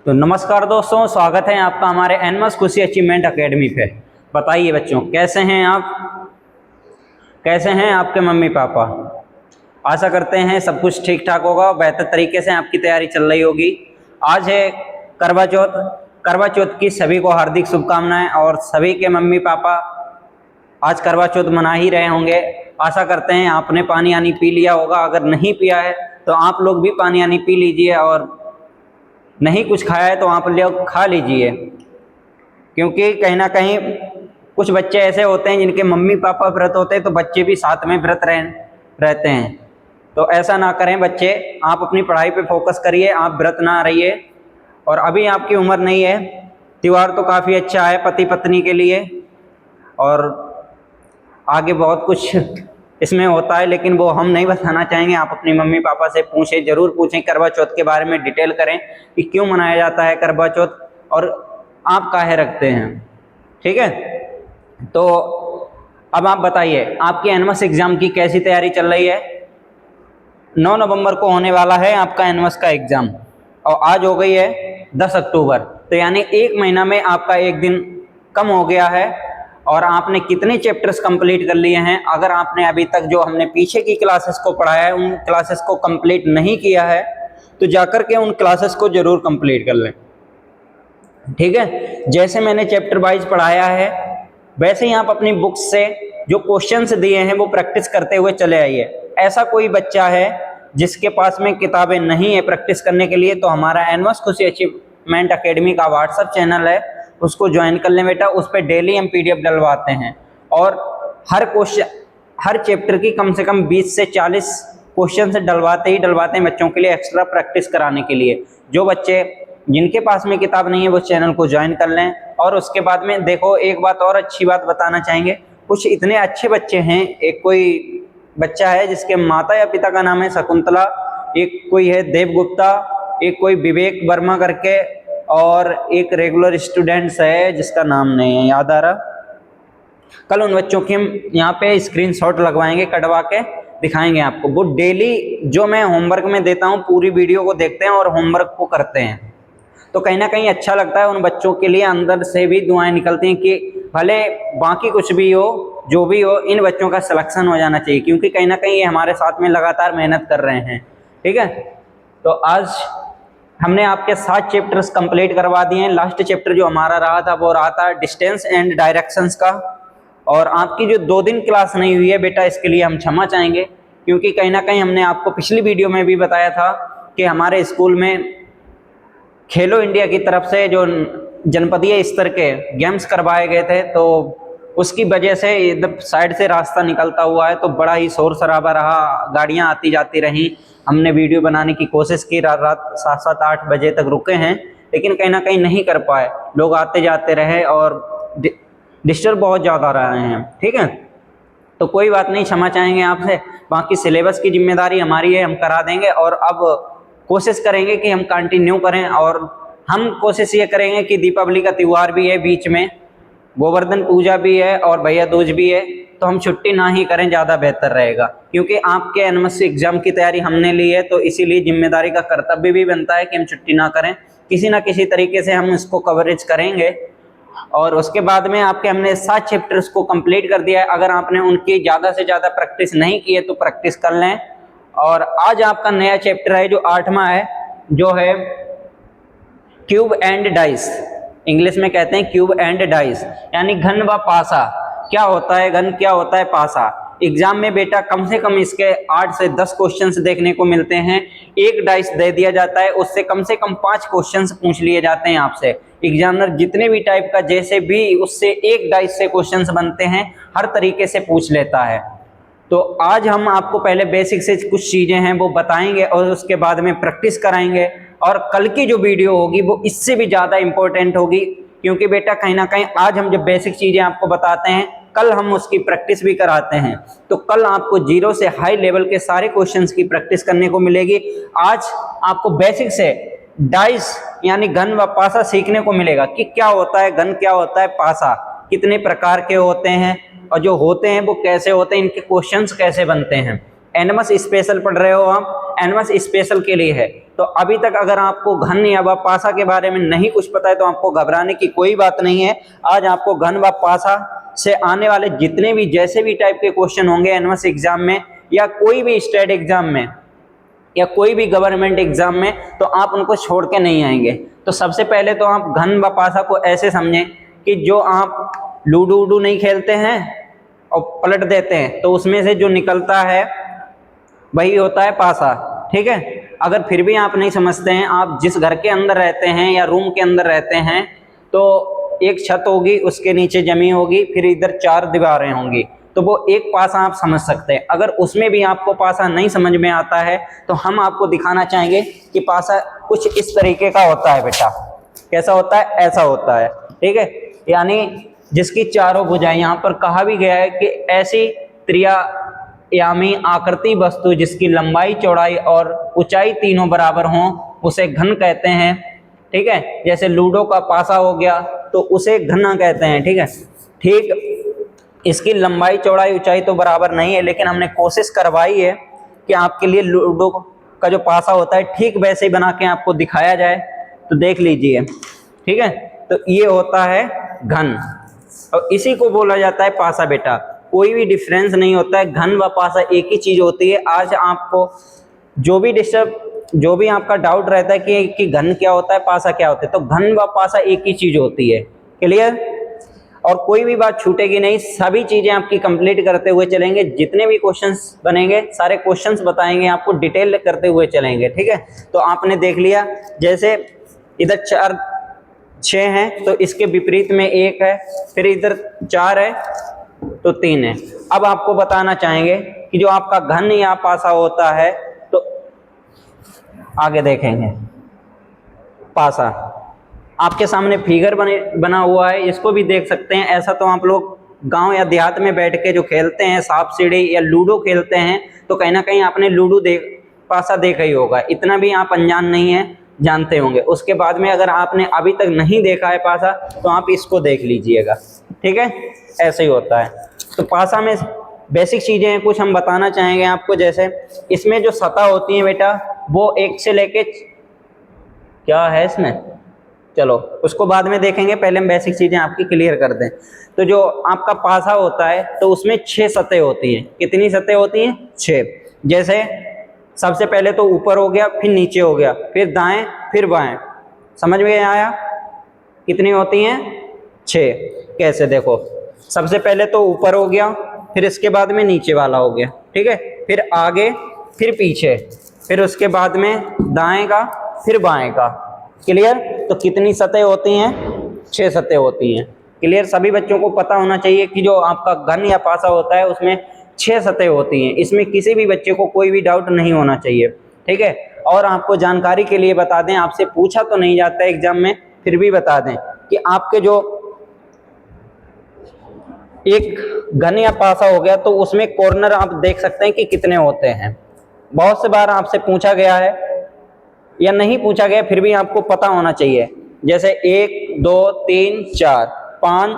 तो नमस्कार दोस्तों, स्वागत है आपका हमारे एनमस खुशी अचीवमेंट एकेडमी पे। बताइए बच्चों, कैसे हैं आप? कैसे हैं आपके मम्मी पापा? आशा करते हैं सब कुछ ठीक ठाक होगा, बेहतर तरीके से आपकी तैयारी चल रही होगी। आज है करवा चौथ। करवा चौथ की सभी को हार्दिक शुभकामनाएं और सभी के मम्मी पापा आज करवा चौथ मना ही रहे होंगे। आशा करते हैं आपने पानी आनी पी लिया होगा। अगर नहीं पिया है तो आप लोग भी पानी आनी पी लीजिए, और नहीं कुछ खाया है तो आप लोग खा लीजिए, क्योंकि कहीं ना कहीं कुछ बच्चे ऐसे होते हैं जिनके मम्मी पापा व्रत होते हैं तो बच्चे भी साथ में व्रत रहते हैं। तो ऐसा ना करें बच्चे, आप अपनी पढ़ाई पे फोकस करिए, आप व्रत ना रहिए। और अभी आपकी उम्र नहीं है। त्योहार तो काफ़ी अच्छा है पति पत्नी के लिए, और आगे बहुत कुछ इसमें होता है, लेकिन वो हम नहीं बताना चाहेंगे। आप अपनी मम्मी पापा से पूछें, ज़रूर पूछें करवा चौथ के बारे में, डिटेल करें कि क्यों मनाया जाता है करवा चौथ और आप काहे रखते हैं। ठीक है, तो अब आप बताइए आपकी एनमस एग्ज़ाम की कैसी तैयारी चल रही है। 9 नवंबर को होने वाला है आपका एनमस का एग्ज़ाम, और आज हो गई है 10 अक्टूबर। तो यानी एक महीना में आपका एक दिन कम हो गया है। और आपने कितने चैप्टर्स कंप्लीट कर लिए हैं? अगर आपने अभी तक जो हमने पीछे की क्लासेस को पढ़ाया है उन क्लासेस को कंप्लीट नहीं किया है तो जाकर के उन क्लासेस को जरूर कंप्लीट कर लें। ठीक है, जैसे मैंने चैप्टर वाइज पढ़ाया है वैसे ही आप अपनी बुक्स से जो क्वेश्चंस दिए हैं वो प्रैक्टिस करते हुए चले आइए। ऐसा कोई बच्चा है जिसके पास में किताबें नहीं है प्रैक्टिस करने के लिए, तो हमारा एनमस खुशी अचीवमेंट एकेडमी का व्हाट्सएप चैनल है, उसको ज्वाइन कर लें बेटा। उस पर डेली हम PDF डलवाते हैं, और हर चैप्टर की कम से कम 20 से 40 क्वेश्चन से डलवाते हैं बच्चों के लिए, एक्स्ट्रा प्रैक्टिस कराने के लिए। जो बच्चे जिनके पास में किताब नहीं है वो चैनल को ज्वाइन कर लें। और उसके बाद में देखो, एक बात और अच्छी बात बताना चाहेंगे, कुछ इतने अच्छे बच्चे हैं। एक कोई बच्चा है जिसके माता या पिता का नाम है शकुंतला, एक कोई है देवगुप्ता, एक कोई विवेक वर्मा करके, और एक रेगुलर स्टूडेंट्स है जिसका नाम नहीं है याद आ रहा। कल उन बच्चों की हम यहाँ पे स्क्रीनशॉट लगवाएंगे, कटवा के दिखाएंगे आपको। वो डेली जो मैं होमवर्क में देता हूँ पूरी वीडियो को देखते हैं और होमवर्क को करते हैं, तो कहीं ना कहीं अच्छा लगता है। उन बच्चों के लिए अंदर से भी दुआएं निकलती हैं कि भले बाकी कुछ भी हो, जो भी हो, इन बच्चों का सिलेक्शन हो जाना चाहिए, क्योंकि कहीं ना कहीं ये हमारे साथ में लगातार मेहनत कर रहे हैं। ठीक है, तो आज हमने आपके 7 चैप्टर्स कंप्लीट करवा दिए हैं। लास्ट चैप्टर जो हमारा रहा था वो रहा था डिस्टेंस एंड डायरेक्शंस का। और आपकी जो 2 दिन क्लास नहीं हुई है बेटा, इसके लिए हम क्षमा चाहेंगे, क्योंकि कहीं ना कहीं हमने आपको पिछली वीडियो में भी बताया था कि हमारे स्कूल में खेलो इंडिया की तरफ से जो जनपदीय स्तर के गेम्स करवाए गए थे, तो उसकी वजह से इधर साइड से रास्ता निकलता हुआ है, तो बड़ा ही शोर शराबा रहा, गाड़ियां आती जाती रहीं। हमने वीडियो बनाने की कोशिश की, रात 7-8 बजे तक रुके हैं, लेकिन कहीं ना कहीं नहीं कर पाए। लोग आते जाते रहे और डिस्टर्ब बहुत ज़्यादा रहे हैं। ठीक है, तो कोई बात नहीं, क्षमा चाहेंगे आपसे। बाकी सिलेबस की जिम्मेदारी हमारी है, हम करा देंगे। और अब कोशिश करेंगे कि हम कंटिन्यू करें, और हम कोशिश ये करेंगे कि दीपावली का त्यौहार भी है, बीच में गोवर्धन पूजा भी है और भैया दूज भी है, तो हम छुट्टी ना ही करें, ज़्यादा बेहतर रहेगा। क्योंकि आपके एनमस एग्जाम की तैयारी हमने ली है, तो इसीलिए जिम्मेदारी का कर्तव्य भी बनता है कि हम छुट्टी ना करें, किसी ना किसी तरीके से हम इसको कवरेज करेंगे। और उसके बाद में आपके हमने 7 चैप्टर्स को कंप्लीट कर दिया है। अगर आपने उनकी ज़्यादा से ज़्यादा प्रैक्टिस नहीं की है तो प्रैक्टिस कर लें। और आज आपका नया चैप्टर है जो 8वां है, जो है क्यूब एंड डाइस। इंग्लिश में कहते हैं क्यूब एंड डाइस, यानी घन व पासा। क्या होता है घन, क्या होता है पासा? एग्जाम में बेटा कम से कम इसके 8 से 10 क्वेश्चंस देखने को मिलते हैं। एक डाइस दे दिया जाता है, उससे कम से कम 5 क्वेश्चंस पूछ लिए जाते हैं आपसे। एग्जामिनर जितने भी टाइप का, जैसे भी उससे एक डाइस से क्वेश्चंस बनते हैं, हर तरीके से पूछ लेता है। तो आज हम आपको पहले बेसिक से कुछ चीज़ें हैं वो बताएंगे, और उसके बाद में प्रैक्टिस कराएंगे। और कल की जो वीडियो होगी वो इससे भी ज़्यादा इम्पोर्टेंट होगी, क्योंकि बेटा कहीं ना कहीं आज हम जब बेसिक चीज़ें आपको बताते हैं, कल हम उसकी प्रैक्टिस भी कराते हैं। तो कल आपको 0 से हाई लेवल के सारे क्वेश्चंस की प्रैक्टिस करने को मिलेगी। आज आपको बेसिक से डाइस यानी घन व पासा सीखने को मिलेगा कि क्या होता है घन, क्या होता है पासा, कितने प्रकार के होते हैं, और जो होते हैं वो कैसे होते हैं, इनके क्वेश्चंस कैसे बनते हैं। एनमस स्पेशल पढ़ रहे हो आप, एनमस स्पेशल के लिए है। तो अभी तक अगर आपको घन या व पासा के बारे में नहीं कुछ पता है तो आपको घबराने की कोई बात नहीं है। आज आपको घन व पासा से आने वाले जितने भी जैसे भी टाइप के क्वेश्चन होंगे एनवर्स एग्जाम में या कोई भी स्टेट एग्जाम में या कोई भी गवर्नमेंट एग्जाम में, तो आप उनको छोड़ के नहीं आएंगे। तो सबसे पहले तो आप घन व पासा को ऐसे समझें कि जो आप लूडो वूडो नहीं खेलते हैं और पलट देते हैं तो उसमें से जो निकलता है वही होता है पासा, ठीक है। अगर फिर भी आप नहीं समझते हैं, आप जिस घर के अंदर रहते हैं या रूम के अंदर रहते हैं तो एक छत होगी, उसके नीचे जमीन होगी, फिर इधर 4 दीवारें होंगी, तो वो एक पासा आप समझ सकते हैं। अगर उसमें भी आपको पासा नहीं समझ में आता है तो हम आपको दिखाना चाहेंगे कि पासा कुछ इस तरीके का होता है बेटा। कैसा होता है? ऐसा होता है, ठीक है। यानी जिसकी चारों भुजाएं, यहाँ पर कहा भी गया है कि ऐसी त्रियायामी आकृति वस्तु जिसकी लंबाई, चौड़ाई और ऊंचाई तीनों बराबर हों उसे घन कहते हैं, ठीक है। जैसे लूडो का पासा हो गया तो उसे घना कहते हैं, ठीक है। ठीक, इसकी लंबाई, चौड़ाई, ऊंचाई तो बराबर नहीं है, लेकिन हमने कोशिश करवाई है कि आपके लिए लूडो का जो पासा होता है ठीक वैसे ही बना के आपको दिखाया जाए, तो देख लीजिए, ठीक है। तो ये होता है घन और इसी को बोला जाता है पासा बेटा। कोई भी डिफरेंस नहीं होता है, घन व पासा एक ही चीज होती है। आज आपको जो भी आपका डाउट रहता है कि घन क्या होता है, पासा क्या होता है, तो घन व पासा एक ही चीज होती है। क्लियर? और कोई भी बात छूटेगी नहीं, सभी चीजें आपकी कंप्लीट करते हुए चलेंगे। जितने भी क्वेश्चंस बनेंगे सारे क्वेश्चंस बताएंगे आपको, डिटेल करते हुए चलेंगे, ठीक है। तो आपने देख लिया, जैसे इधर 4 6 हैं तो इसके विपरीत में 1 है, फिर इधर 4 है तो 3 है। अब आपको बताना चाहेंगे कि जो आपका घन या पासा होता है, तो आगे देखेंगे पासा। आपके सामने फिगर बना हुआ है, इसको भी देख सकते हैं। ऐसा तो आप लोग गांव या देहात में बैठ के जो खेलते हैं सांप सीढ़ी या लूडो खेलते हैं, तो कहीं ना कहीं आपने पासा देखा ही होगा, इतना भी आप अनजान नहीं है, जानते होंगे। उसके बाद में अगर आपने अभी तक नहीं देखा है पासा तो आप इसको देख लीजिएगा, ठीक है। ऐसे ही होता है। तो पासा में बेसिक चीजें हैं कुछ हम बताना चाहेंगे आपको। जैसे इसमें जो सतह होती है बेटा, वो 1 से लेके क्या है इसमें, चलो उसको बाद में देखेंगे, पहले हम बेसिक चीजें आपकी क्लियर कर दें। तो जो आपका पासा होता है तो उसमें 6 सतह होती हैं। कितनी सतह होती हैं? 6। जैसे सबसे पहले तो ऊपर हो गया, फिर नीचे हो गया, फिर दाएं, फिर बाएं। समझ में आया? कितनी होती हैं? 6। कैसे? देखो, सबसे पहले तो ऊपर हो गया, फिर इसके बाद में नीचे वाला हो गया, ठीक है, फिर आगे, फिर पीछे, फिर उसके बाद में दाएं का, फिर बाएं का। क्लियर? तो कितनी सतह होती हैं? 6 सतह होती हैं। क्लियर? सभी बच्चों को पता होना चाहिए कि जो आपका घन या पासा होता है उसमें 6 सतह होती हैं। इसमें किसी भी बच्चे को कोई भी डाउट नहीं होना चाहिए, ठीक है। और आपको जानकारी के लिए बता दें, आपसे पूछा तो नहीं जाता है एग्जाम में, फिर भी बता दें कि आपके जो एक घन या पासा हो गया तो उसमें कॉर्नर आप देख सकते हैं कि कितने होते हैं। बहुत से बार आपसे पूछा गया है या नहीं पूछा गया, फिर भी आपको पता होना चाहिए। जैसे 1 2 3 4 5,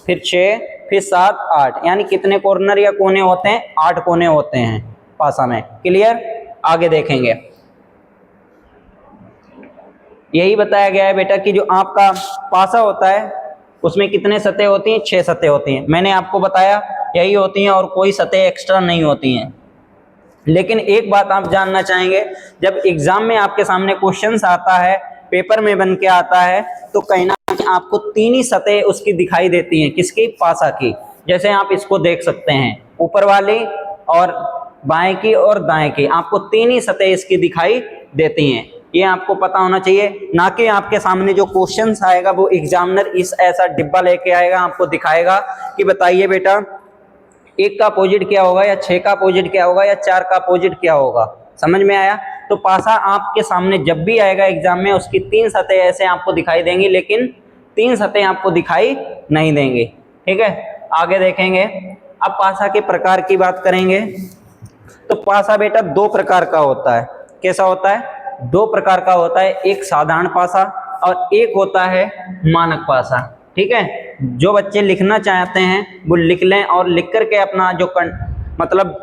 फिर 6, फिर 7 8, यानी कितने कॉर्नर या कोने होते हैं? 8 कोने होते हैं पासा में। क्लियर? आगे देखेंगे, यही बताया गया है बेटा कि जो आपका पासा होता है उसमें कितने सतह होती हैं? 6 सतह होती हैं। मैंने आपको बताया यही होती हैं और कोई सतह एक्स्ट्रा नहीं होती हैं। लेकिन एक बात आप जानना चाहेंगे, जब एग्जाम में आपके सामने क्वेश्चंस आता है, पेपर में बन के आता है, तो कहीं ना कहीं आपको 3 ही सतह उसकी दिखाई देती हैं। किसकी? पासा की। जैसे आप इसको देख सकते हैं, ऊपर वाली और बाएं की और दाएं की, आपको 3 ही सतह इसकी दिखाई देती हैं। ये आपको पता होना चाहिए, ना कि आपके सामने जो क्वेश्चंस आएगा वो एग्जामिनर इस ऐसा डिब्बा लेके आएगा, आपको दिखाएगा कि बताइए बेटा 1 का अपोजिट क्या होगा, या 6 का अपोजिट क्या होगा, या 4 का अपोजिट क्या होगा। समझ में आया? तो पासा आपके सामने जब भी आएगा एग्जाम में, उसकी 3 सतह ऐसे आपको दिखाई देंगी, लेकिन 3 सतह आपको दिखाई नहीं देंगी, ठीक है। आगे देखेंगे, अब पासा के प्रकार की बात करेंगे। तो पासा बेटा 2 प्रकार का होता है। कैसा होता है? 2 प्रकार का होता है, एक साधारण पासा और एक होता है मानक पासा, ठीक है। जो बच्चे लिखना चाहते हैं वो लिख लें और लिख करके अपना जो मतलब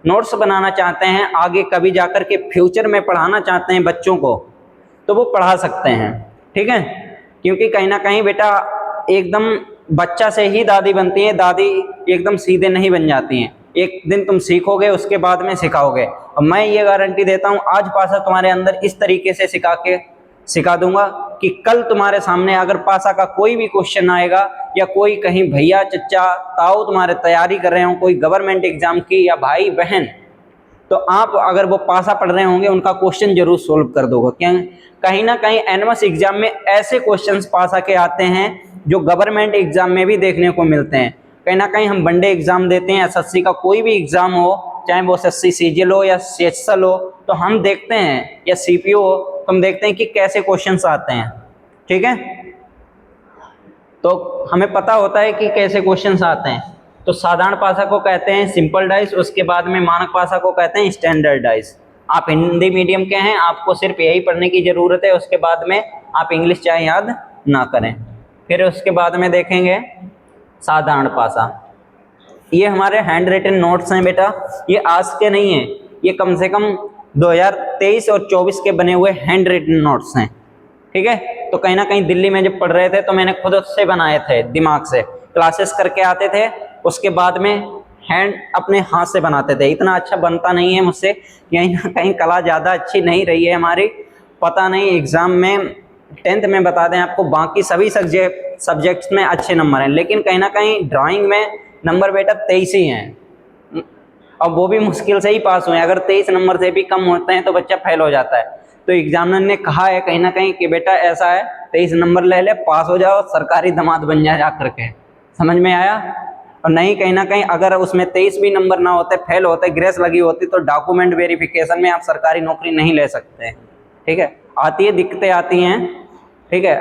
नोट्स बनाना चाहते हैं, आगे कभी जाकर के फ्यूचर में पढ़ाना चाहते हैं बच्चों को, तो वो पढ़ा सकते हैं। ठीक है, क्योंकि कहीं ना कहीं बेटा एकदम बच्चा से ही दादी बनती है, दादी एकदम सीधे नहीं बन जाती हैं। एक दिन तुम सीखोगे, उसके बाद में सिखाओगे। और मैं ये गारंटी देता हूँ, आज पासा तुम्हारे अंदर इस तरीके से सिखा दूंगा कि कल तुम्हारे सामने अगर पासा का कोई भी क्वेश्चन आएगा, या कोई कहीं भैया चचा ताऊ तुम्हारे तैयारी कर रहे हो कोई गवर्नमेंट एग्जाम की, या भाई बहन, तो आप अगर वो पासा पढ़ रहे होंगे उनका क्वेश्चन जरूर सोल्व कर दोगे। क्या कहीं ना कहीं एनएमएस एग्जाम में ऐसे क्वेश्चंस पासा के आते हैं जो गवर्नमेंट एग्जाम में भी देखने को मिलते हैं। कहीं ना कहीं हम वनडे एग्जाम देते हैं, एसएससी का कोई भी एग्जाम हो, चाहे वो एसएससी सीजीएल हो या सीएचएसएल हो, तो हम देखते हैं, या सीपीओ हो, तो हम देखते हैं कि कैसे क्वेश्चंस आते हैं। ठीक है, तो हमें पता होता है कि कैसे क्वेश्चंस आते हैं। तो साधारण पासा को कहते हैं सिंपल डाइस, उसके बाद में मानक पासा को कहते हैं स्टैंडर्ड डाइस। आप हिंदी मीडियम के हैं, आपको सिर्फ यही पढ़ने की ज़रूरत है, उसके बाद में आप इंग्लिश चाहे याद ना करें। फिर उसके बाद में देखेंगे साधारण पासा। ये हमारे हैंड रिटन नोट्स हैं बेटा, ये आज के नहीं हैं, ये कम से कम 2023 और 24 के बने हुए हैंड रिटन नोट्स हैं। ठीक है, तो कहीं ना कहीं दिल्ली में जब पढ़ रहे थे तो मैंने खुद से बनाए थे, दिमाग से क्लासेस करके आते थे, उसके बाद में हैंड अपने हाथ से बनाते थे। इतना अच्छा बनता नहीं है मुझसे, कहीं ना कहीं कला ज़्यादा अच्छी नहीं रही है हमारी, पता नहीं। एग्ज़ाम में 10th में बता दें आपको, बाकी सभी सब्जेक्ट्स में अच्छे नंबर हैं, लेकिन कहीं ना कहीं ड्राइंग में नंबर बेटा 23 ही हैं, और वो भी मुश्किल से ही पास हुए हैं। अगर 23 नंबर से भी कम होते हैं तो बच्चा फेल हो जाता है। तो एग्जामिनर ने कहा है कहीं ना कहीं कि बेटा ऐसा है, 23 नंबर ले ले, पास हो जाओ, सरकारी दामाद बन जा करके। समझ में आया? और नहीं, कहीं ना कहीं अगर उसमें 23 भी नंबर ना होते, फेल होते, ग्रेस लगी होती, तो डॉक्यूमेंट वेरिफिकेशन में आप सरकारी नौकरी नहीं ले सकते। ठीक है, आती है, दिक्कतें आती हैं। ठीक है,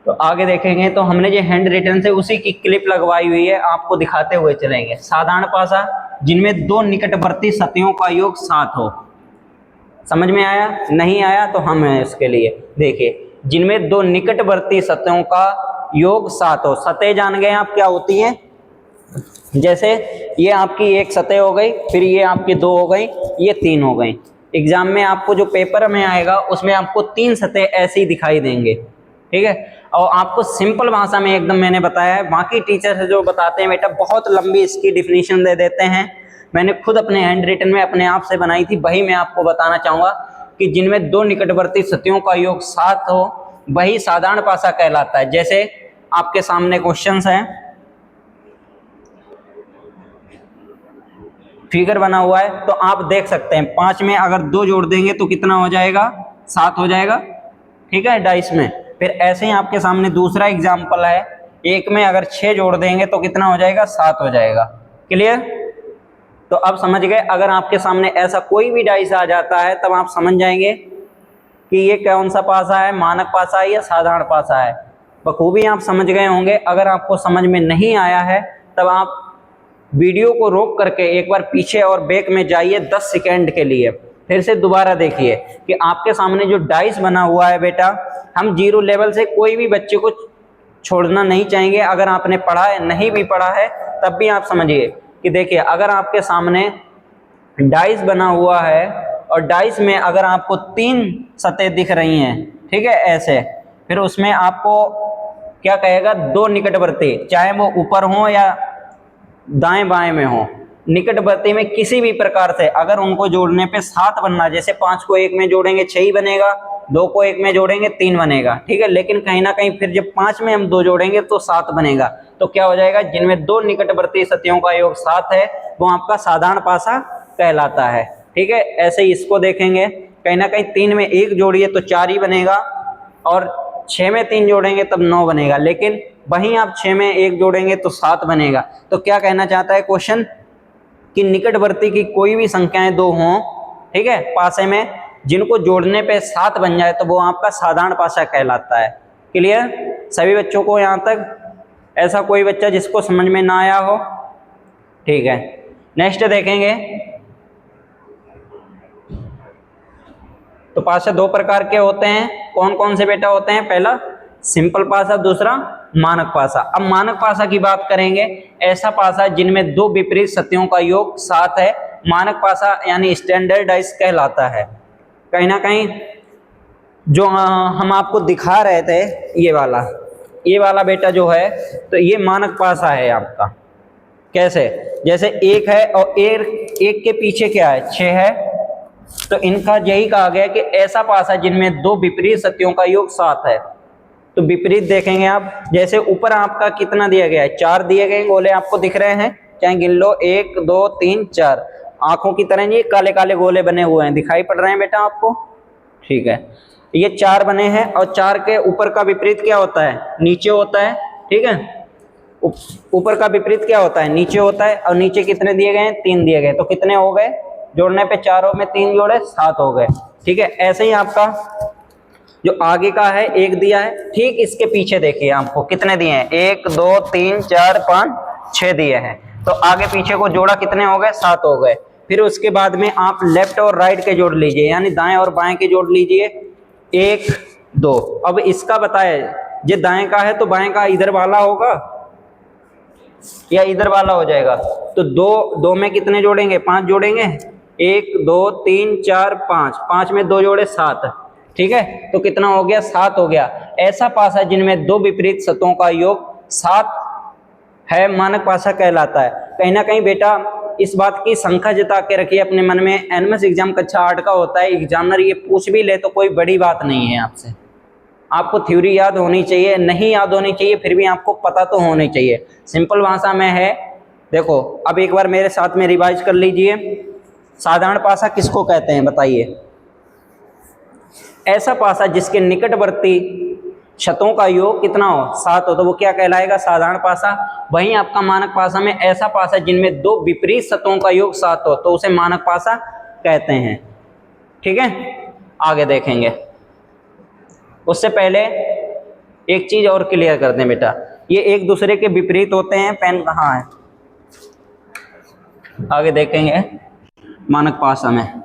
तो आगे देखेंगे तो हमने जो हैंड रिटन से उसी की क्लिप लगवाई हुई है, आपको दिखाते हुए चलेंगे। साधारण पासा, जिनमें दो निकटवर्ती सतहों का योग 7 हो। समझ में आया? नहीं आया तो हम हैं इसके लिए। देखिए, जिनमें दो निकटवर्ती सतहों का योग 7 हो। सतह जान गए आप क्या होती हैं? जैसे ये आपकी एक सतह हो गई, फिर ये आपकी 2 हो गई, ये 3 हो गई। एग्जाम में आपको जो पेपर में आएगा उसमें आपको 3 सतह ऐसी दिखाई देंगे। ठीक है, और आपको सिंपल भाषा में एकदम मैंने बताया है। बाकी टीचर से जो बताते हैं बेटा बहुत लंबी इसकी डिफिनीशन दे देते हैं। मैंने खुद अपने हैंड रिटन में अपने आप से बनाई थी, वही मैं आपको बताना चाहूँगा कि जिनमें दो निकटवर्ती सतहों का योग 7 हो वही साधारण पासा कहलाता है। जैसे आपके सामने क्वेश्चंस हैं, फिगर बना हुआ है, तो आप देख सकते हैं 5 में अगर 2 जोड़ देंगे तो कितना हो जाएगा? 7 हो जाएगा। ठीक है, डाइस में। फिर ऐसे ही आपके सामने दूसरा एग्जाम्पल है, 1 में अगर 6 जोड़ देंगे तो कितना हो जाएगा? 7 हो जाएगा। क्लियर? तो अब समझ गए। अगर आपके सामने ऐसा कोई भी डाइस आ जाता है तब आप समझ जाएंगे कि ये कौन सा पासा है, मानक पासा है या साधारण पासा है। बखूबी आप समझ गए होंगे। अगर आपको समझ में नहीं आया है तब आप वीडियो को रोक करके एक बार पीछे और बैक में जाइए 10 सेकेंड के लिए, फिर से दोबारा देखिए कि आपके सामने जो डाइस बना हुआ है बेटा, हम 0 लेवल से कोई भी बच्चे को छोड़ना नहीं चाहेंगे। अगर आपने पढ़ा है, नहीं भी पढ़ा है, तब भी आप समझिए कि देखिए अगर आपके सामने डाइस बना हुआ है और डाइस में अगर आपको 3 सतह दिख रही हैं, ठीक है, ऐसे, फिर उसमें आपको क्या कहेगा? 2 निकटवर्ती, चाहे वो ऊपर हो या दाएं बाएं में हो, निकटवर्ती में किसी भी प्रकार से अगर उनको जोड़ने पे 7 बनना, जैसे 5 को 1 में जोड़ेंगे 6 ही बनेगा, 2 को 1 में जोड़ेंगे 3 बनेगा। ठीक है, लेकिन कहीं ना कहीं फिर जब 5 में हम 2 जोड़ेंगे तो 7 बनेगा। तो क्या हो जाएगा? जिनमें 2 निकटवर्ती सतहों का योग 7 है वो आपका साधारण पासा कहलाता है। ठीक है, ऐसे ही इसको देखेंगे, कहीं ना कहीं 3 में 1 जोड़िए तो 4 ही बनेगा, और 6 में 3 जोड़ेंगे तब 9 बनेगा, लेकिन वहीं आप 6 में 1 जोड़ेंगे तो 7 बनेगा। तो क्या कहना चाहता है क्वेश्चन? कि निकटवर्ती की कोई भी संख्याएं 2 हों, ठीक है, पासे में, जिनको जोड़ने पे 7 बन जाए तो वो आपका साधारण पासा कहलाता है। क्लियर सभी बच्चों को यहाँ तक? ऐसा कोई बच्चा जिसको समझ में ना आया हो? ठीक है, नेक्स्ट देखेंगे। तो पासा 2 प्रकार के होते हैं। कौन कौन से बेटा होते हैं? पहला सिंपल पासा, दूसरा मानक पासा। अब मानक पासा की बात करेंगे, ऐसा पासा जिनमें 2 विपरीत सतहों का योग 7 है, मानक पासा यानी स्टैंडर्डाइज कहलाता है। कहीं ना कहीं जो हम आपको दिखा रहे थे ये वाला बेटा जो है, तो ये मानक पासा है आपका। कैसे? जैसे एक है और एक के पीछे क्या है, 6 है, तो इनका यही कहा गया कि ऐसा पासा जिनमें दो विपरीत सत्यों का योग 7 है। तो विपरीत देखेंगे आप, जैसे ऊपर आपका कितना दिया गया है, 4 दिए गए गोले आपको दिख रहे हैं, चाहे गिन लो, 1 2 3 4, आंखों की तरह ये काले काले गोले बने हुए हैं, दिखाई पड़ रहे हैं बेटा आपको? ठीक है, ये 4 बने हैं और 4 के ऊपर का विपरीत क्या होता है, नीचे होता है। ठीक है, ऊपर का विपरीत क्या होता है, नीचे होता है। और नीचे कितने दिए गए हैं, 3 दिए गए, तो कितने हो गए, जोड़ने पे 4 में 3 जोड़े 7 हो गए। ठीक है, ऐसे ही आपका जो आगे का है 1 दिया है, ठीक इसके पीछे देखिए आपको कितने दिए हैं, 1 2 3 4 5 6 दिए हैं, तो आगे पीछे को जोड़ा कितने हो गए, 7 हो गए। फिर उसके बाद में आप लेफ्ट और राइट के जोड़ लीजिए, यानी दाएं और बाएं के जोड़ लीजिए, 1 2। अब इसका बताए, ये दाएं का है तो बाएं का इधर वाला होगा या इधर वाला हो जाएगा, तो 2 में कितने जोड़ेंगे, 5 जोड़ेंगे, 1 2 3 4 5, 5 में 2 जोड़े 7। ठीक है, तो कितना हो गया, 7 हो गया। ऐसा पासा जिनमें दो विपरीत सतहों का योग 7 है, मानक पासा कहलाता है। कहीं ना कहीं बेटा इस बात की शंका जता के रखिए अपने मन में, एनएमएस एग्जाम कक्षा 8 का होता है, एग्जामिनर ये पूछ भी ले तो कोई बड़ी बात नहीं है आपसे। आपको थ्योरी याद होनी चाहिए, नहीं याद होनी चाहिए, फिर भी आपको पता तो होनी चाहिए। सिंपल भाषा में है, देखो अब एक बार मेरे साथ में रिवाइज कर लीजिए। साधारण पासा किसको कहते हैं बताइए? ऐसा पासा जिसके निकटवर्ती शतों का योग कितना हो, 7 हो, तो वो क्या कहलाएगा, साधारण पासा। वहीं आपका मानक पासा में ऐसा पासा जिनमें दो विपरीत शतों का योग 7 हो, तो उसे मानक पासा कहते हैं। ठीक है, आगे देखेंगे। उससे पहले एक चीज और क्लियर कर दें बेटा, ये एक दूसरे के विपरीत होते हैं। पेन कहाँ है? आगे देखेंगे मानक पासा में।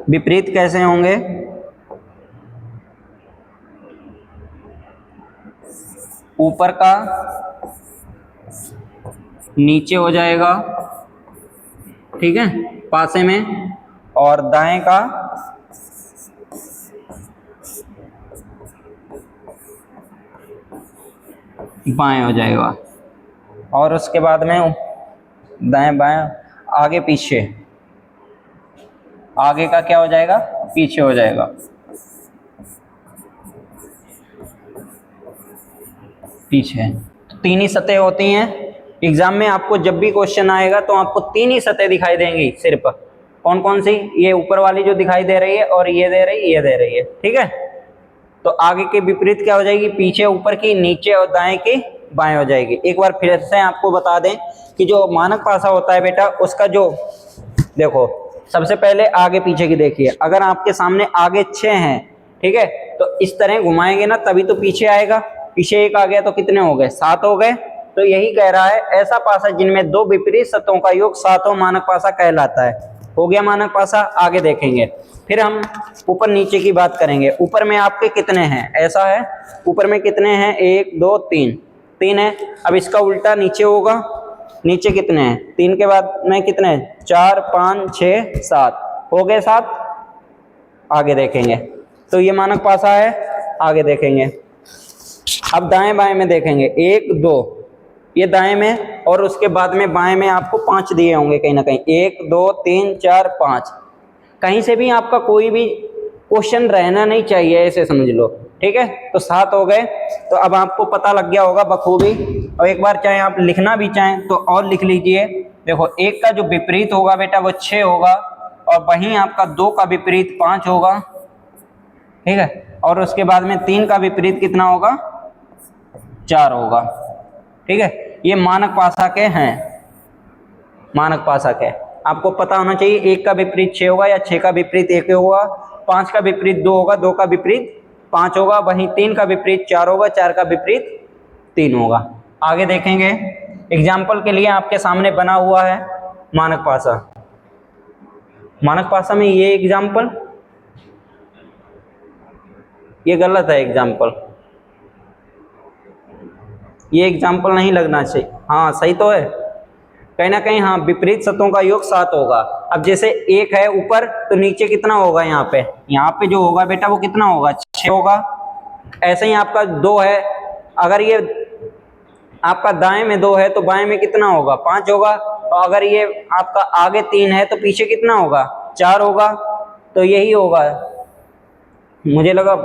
विपरीत कैसे होंगे? ऊपर का नीचे हो जाएगा, ठीक है, पासे में, और दाएं का बाएं हो जाएगा, और उसके बाद में दाएं बाएं, आगे पीछे, आगे का क्या हो जाएगा, पीछे हो जाएगा। पीछे तो 3 ही सतह होती हैं। एग्जाम में आपको जब भी क्वेश्चन आएगा तो आपको 3 ही सतह दिखाई देंगी सिर्फ। कौन कौन सी? ये ऊपर वाली जो दिखाई दे रही है, और ये दे रही है, ये दे रही है। ठीक है, तो आगे के विपरीत क्या हो जाएगी, पीछे ऊपर की, नीचे और दाएं की बाएं हो जाएगी। एक बार फिर से आपको बता दें कि जो मानक पासा होता है बेटा, उसका जो, देखो सबसे पहले आगे पीछे की देखिए। अगर आपके सामने आगे 6 हैं, ठीक है, तो इस तरह घुमाएंगे ना तभी तो पीछे आएगा। पीछे 1 आ गया तो कितने हो गए, 7 हो गए। तो यही कह रहा है, ऐसा पासा जिनमें दो विपरीत सतहों का योग 7 हो, मानक पासा कहलाता है। हो गया मानक पासा। आगे देखेंगे, फिर हम ऊपर नीचे की बात करेंगे। ऊपर में आपके कितने हैं, ऐसा है, ऊपर में कितने हैं, 1 2 3 है। अब इसका उल्टा नीचे होगा, नीचे कितने हैं, 3 के बाद में कितने, 4 5 6 7, हो गए 7। आगे देखेंगे तो ये मानक पासा है। आगे देखेंगे, अब दाएं बाएं में देखेंगे, 1 2, ये दाएं में, और उसके बाद में बाएं में आपको 5 दिए होंगे कहीं ना कहीं, 1 2 3 4 5। कहीं से भी आपका कोई भी क्वेश्चन रहना नहीं चाहिए, ऐसे समझ लो। ठीक है, तो 7 हो गए। तो अब आपको पता लग गया होगा बखूबी। और एक बार चाहे आप लिखना भी चाहें तो और लिख लीजिए। देखो, 1 का जो विपरीत होगा बेटा वो 6 होगा, और वहीं आपका 2 का विपरीत 5 होगा। ठीक है, और उसके बाद में 3 का विपरीत कितना होगा, 4 होगा। ठीक है, ये मानक पासा के हैं, मानक पासा के। आपको पता होना चाहिए 1 का विपरीत 6 होगा, या 6 का विपरीत 1 होगा, 5 का विपरीत 2 होगा, 2 का विपरीत 5 होगा, वहीं 3 का विपरीत 4 होगा, 4 का विपरीत 3 होगा। आगे देखेंगे, एग्जाम्पल के लिए आपके सामने बना हुआ है मानक पासा। मानक पासा में ये एग्जाम्पल, ये गलत है एग्जाम्पल, ये एग्जाम्पल नहीं लगना चाहिए। हाँ सही तो है, कहीं ना कहीं हाँ, विपरीत सतहों का योग 7 होगा। अब जैसे 1 है ऊपर तो नीचे कितना होगा, यहाँ पे जो होगा बेटा वो कितना होगा, 6 होगा। ऐसे ही आपका 2 है, अगर ये आपका दाएं में 2 है तो बाएं में कितना होगा, 5 होगा। और अगर ये आपका आगे 3 है तो पीछे कितना होगा, 4 होगा। तो यही होगा, मुझे लगा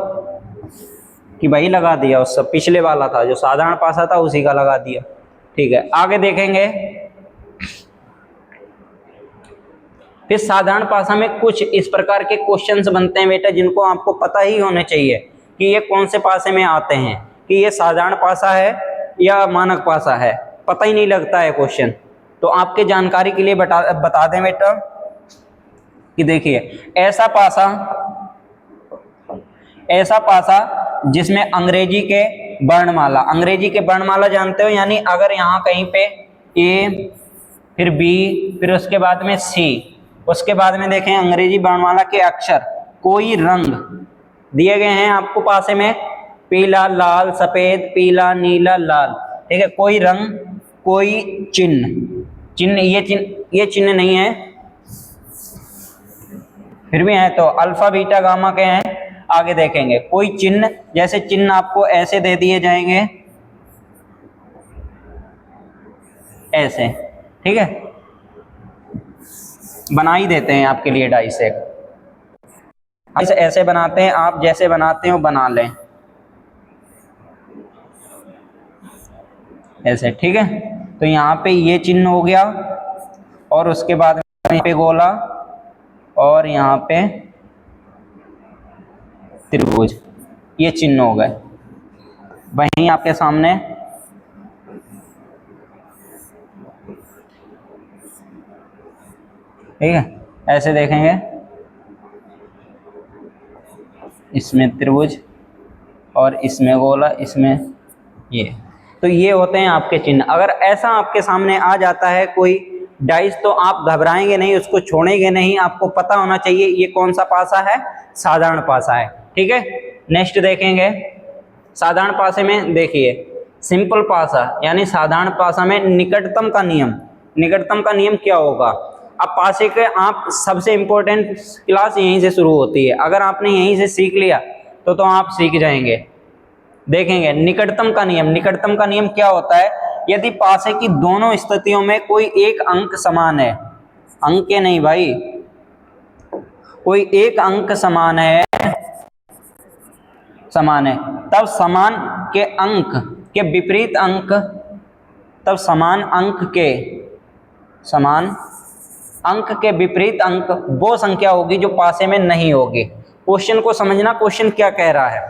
कि भाई लगा दिया, उस सब पिछले वाला था जो साधारण पासा था उसी का लगा दिया। ठीक है, आगे देखेंगे। फिर साधारण पासा में कुछ इस प्रकार के क्वेश्चंस बनते हैं बेटा, जिनको आपको पता ही होने चाहिए कि ये कौन से पासे में आते हैं, कि ये साधारण पासा है या मानक पासा है, पता ही नहीं लगता है क्वेश्चन। तो आपके जानकारी के लिए बता दें बेटा कि देखिए, ऐसा पासा जिसमें अंग्रेजी के वर्णमाला जानते हो, यानी अगर यहाँ कहीं पे ए, फिर बी, फिर उसके बाद में सी, उसके बाद में देखें अंग्रेजी वर्णमाला के अक्षर, कोई रंग दिए गए हैं आपको पासे में, पीला, लाल, सफेद, पीला, नीला, लाल। ठीक है, कोई रंग, कोई चिन्ह, ये चिन्ह नहीं है, फिर भी है तो अल्फा, बीटा, गामा के हैं। आगे देखेंगे कोई चिन्ह, जैसे चिन्ह आपको ऐसे दे दिए जाएंगे, ऐसे। ठीक है, बना ही देते हैं आपके लिए डाइसेक्ट, ऐसे बनाते हैं, आप जैसे बनाते हो बना लें ऐसे। ठीक है, तो यहाँ पे ये चिन्ह हो गया, और उसके बाद में यहाँ पे गोला, और यहाँ पे त्रिभुज, ये चिन्ह हो गए। वहीं आपके सामने ठीक है, ऐसे देखेंगे, इसमें त्रिभुज और इसमें गोला, इसमें ये, तो ये होते हैं आपके चिन्ह। अगर ऐसा आपके सामने आ जाता है कोई डाइस तो आप घबराएंगे नहीं, उसको छोड़ेंगे नहीं, आपको पता होना चाहिए ये कौन सा पासा है, साधारण पासा है। ठीक है, नेक्स्ट देखेंगे। साधारण पासे में देखिए, सिंपल पासा यानी साधारण पासा में निकटतम का नियम क्या होगा। अब पासे के आप सबसे इंपॉर्टेंट क्लास यहीं से शुरू होती है, अगर आपने यहीं से सीख लिया तो आप सीख जाएंगे। देखेंगे निकटतम का नियम क्या होता है, यदि पासे की दोनों स्थितियों में कोई एक अंक समान है, अंक के नहीं भाई, कोई एक अंक समान है, तब समान अंक के विपरीत अंक वो संख्या होगी जो पासे में नहीं होगी। क्वेश्चन को समझना, क्वेश्चन क्या कह रहा है।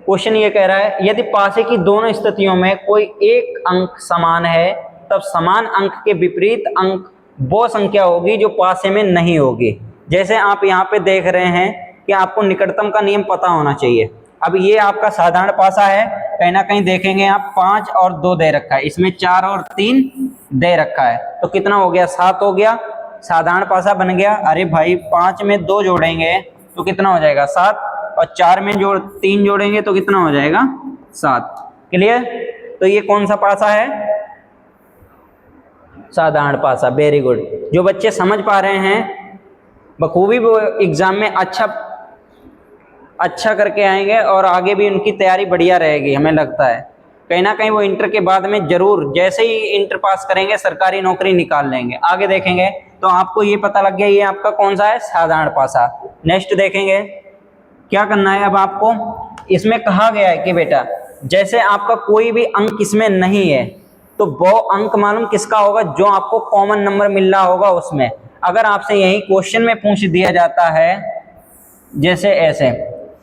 क्वेश्चन ये कह रहा है यदि पासे की दोनों स्थितियों में कोई एक अंक समान है, तब समान अंक के विपरीत अंक वो संख्या होगी जो पासे में नहीं होगी। जैसे आप यहाँ पे देख रहे हैं कि आपको निकटतम का नियम पता होना चाहिए। अब ये आपका साधारण पासा है, कहीं ना कहीं देखेंगे आप 5 और 2 दे रखा है, इसमें 4 और 3 दे रखा है, तो कितना हो गया, 7 हो गया, साधारण पासा बन गया। अरे भाई 5 में 2 जोड़ेंगे तो कितना हो जाएगा, 7, और 4 में 3 जोड़ेंगे तो कितना हो जाएगा, 7। क्लियर। तो ये कौन सा पासा है, साधारण पासा। Very good. जो बच्चे समझ पा रहे हैं बखूबी वो एग्जाम में अच्छा करके आएंगे और आगे भी उनकी तैयारी बढ़िया रहेगी। हमें लगता है कहीं ना कहीं वो इंटर के बाद में जरूर, जैसे ही इंटर पास करेंगे सरकारी नौकरी निकाल लेंगे। आगे देखेंगे तो आपको ये पता लग गया ये आपका कौन सा है, साधारण पासा। नेक्स्ट देखेंगे क्या करना है। अब आपको इसमें कहा गया है कि बेटा जैसे आपका कोई भी अंक इसमें नहीं है तो वो अंक मालूम किसका होगा, जो आपको कॉमन नंबर मिल रहा होगा उसमें। अगर आपसे यही क्वेश्चन में पूछ दिया जाता है जैसे ऐसे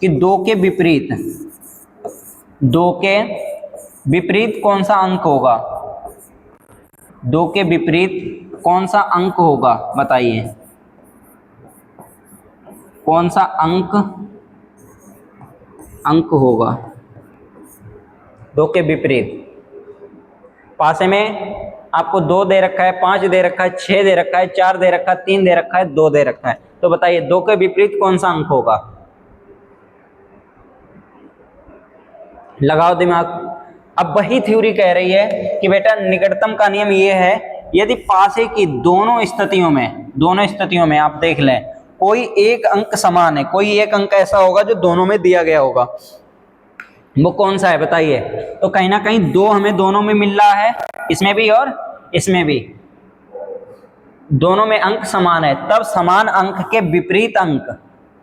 कि 2 के विपरीत कौन सा अंक होगा, 2 के विपरीत कौन सा अंक होगा, बताइए कौन सा अंक होगा 2 के विपरीत। पासे में आपको 2 दे रखा है, 5 दे रखा है, 6 दे रखा है, 4 दे रखा है, 3 दे रखा है, 2 दे रखा है, तो बताइए 2 के विपरीत कौन सा अंक होगा, लगाओ दिमाग। अब वही थ्योरी कह रही है कि बेटा निकटतम का नियम ये है, यदि पासे की दोनों स्थितियों में आप देख लें कोई एक अंक समान है, कोई एक अंक ऐसा होगा जो दोनों में दिया गया होगा, वो कौन सा है बताइए। तो कहीं ना कहीं दो हमें दोनों में मिल रहा है, इसमें भी और इसमें भी, दोनों में अंक समान है, तब समान अंक के विपरीत अंक,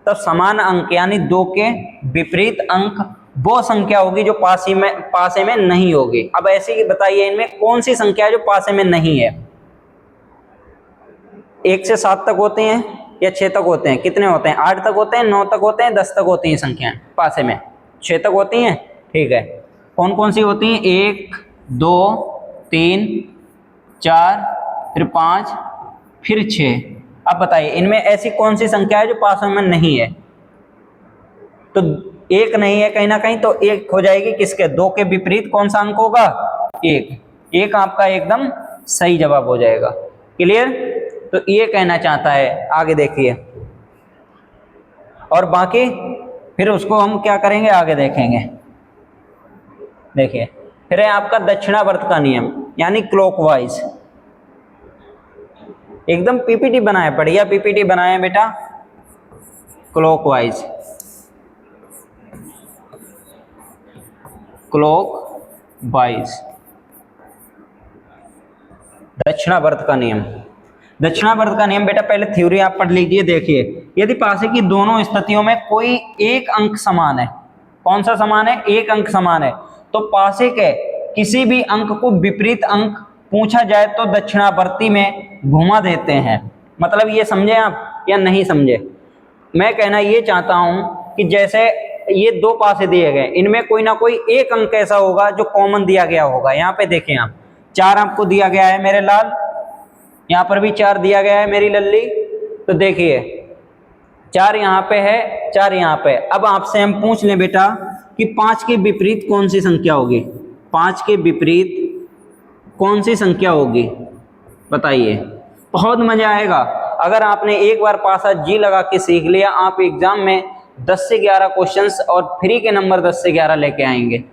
तब समान अंक यानी दो के विपरीत अंक वो संख्या होगी जो पासे में नहीं होगी। अब ऐसे ही बताइए इनमें कौन सी संख्या है जो पासे में नहीं है। 1 से 7 तक होते हैं या 6 तक होते हैं, कितने होते हैं, 8 तक होते हैं, 9 तक होते हैं, 10 तक होती हैं संख्याएं पासे में, 6 तक होती हैं। ठीक है, कौन कौन सी होती हैं, 1 2 3 4 फिर 5 फिर 6। अब बताइए इनमें ऐसी कौन सी संख्या है जो पासों में नहीं है। तो एक नहीं है कहीं ना कहीं, तो एक हो जाएगी किसके, 2 के विपरीत कौन सा अंक होगा, 1 आपका एकदम सही जवाब हो जाएगा। क्लियर, तो ये कहना चाहता है, आगे देखिए। और बाकी फिर उसको हम क्या करेंगे आगे देखेंगे। देखिए फिर है आपका दक्षिणावर्त का नियम यानी क्लॉकवाइज। एकदम पीपीटी बनाए, बढ़िया पीपीटी बनाए बेटा। क्लॉकवाइज, दक्षिणावर्त का नियम। दक्षिणावर्त का नियम बेटा पहले थ्योरी आप पढ़ लीजिए। देखिए यदि पासे की दोनों स्थितियों में कोई एक अंक समान है, कौन सा समान है, एक अंक समान है, तो पासे के किसी भी अंक को विपरीत अंक पूछा जाए तो दक्षिणावर्ती में घुमा देते हैं। मतलब ये समझे आप या नहीं समझे। मैं कहना ये चाहता हूं कि जैसे ये दो पासे दिए गए, इनमें कोई ना कोई एक अंक ऐसा होगा जो कॉमन दिया गया होगा। यहाँ पे देखें आप, 4 आपको दिया गया है मेरे लाल, यहाँ पर भी 4 दिया गया है मेरी लल्ली। तो देखिए 4 यहाँ पे है, 4 यहाँ पे। अब आपसे हम पूछ लें बेटा कि 5 के विपरीत कौन सी संख्या होगी, 5 के विपरीत कौन सी संख्या होगी बताइए। बहुत मजा आएगा अगर आपने एक बार पासा जी लगा के सीख लिया। आप एग्जाम में 10 से 11 क्वेश्चंस और फ्री के नंबर 10 से 11 लेके आएंगे।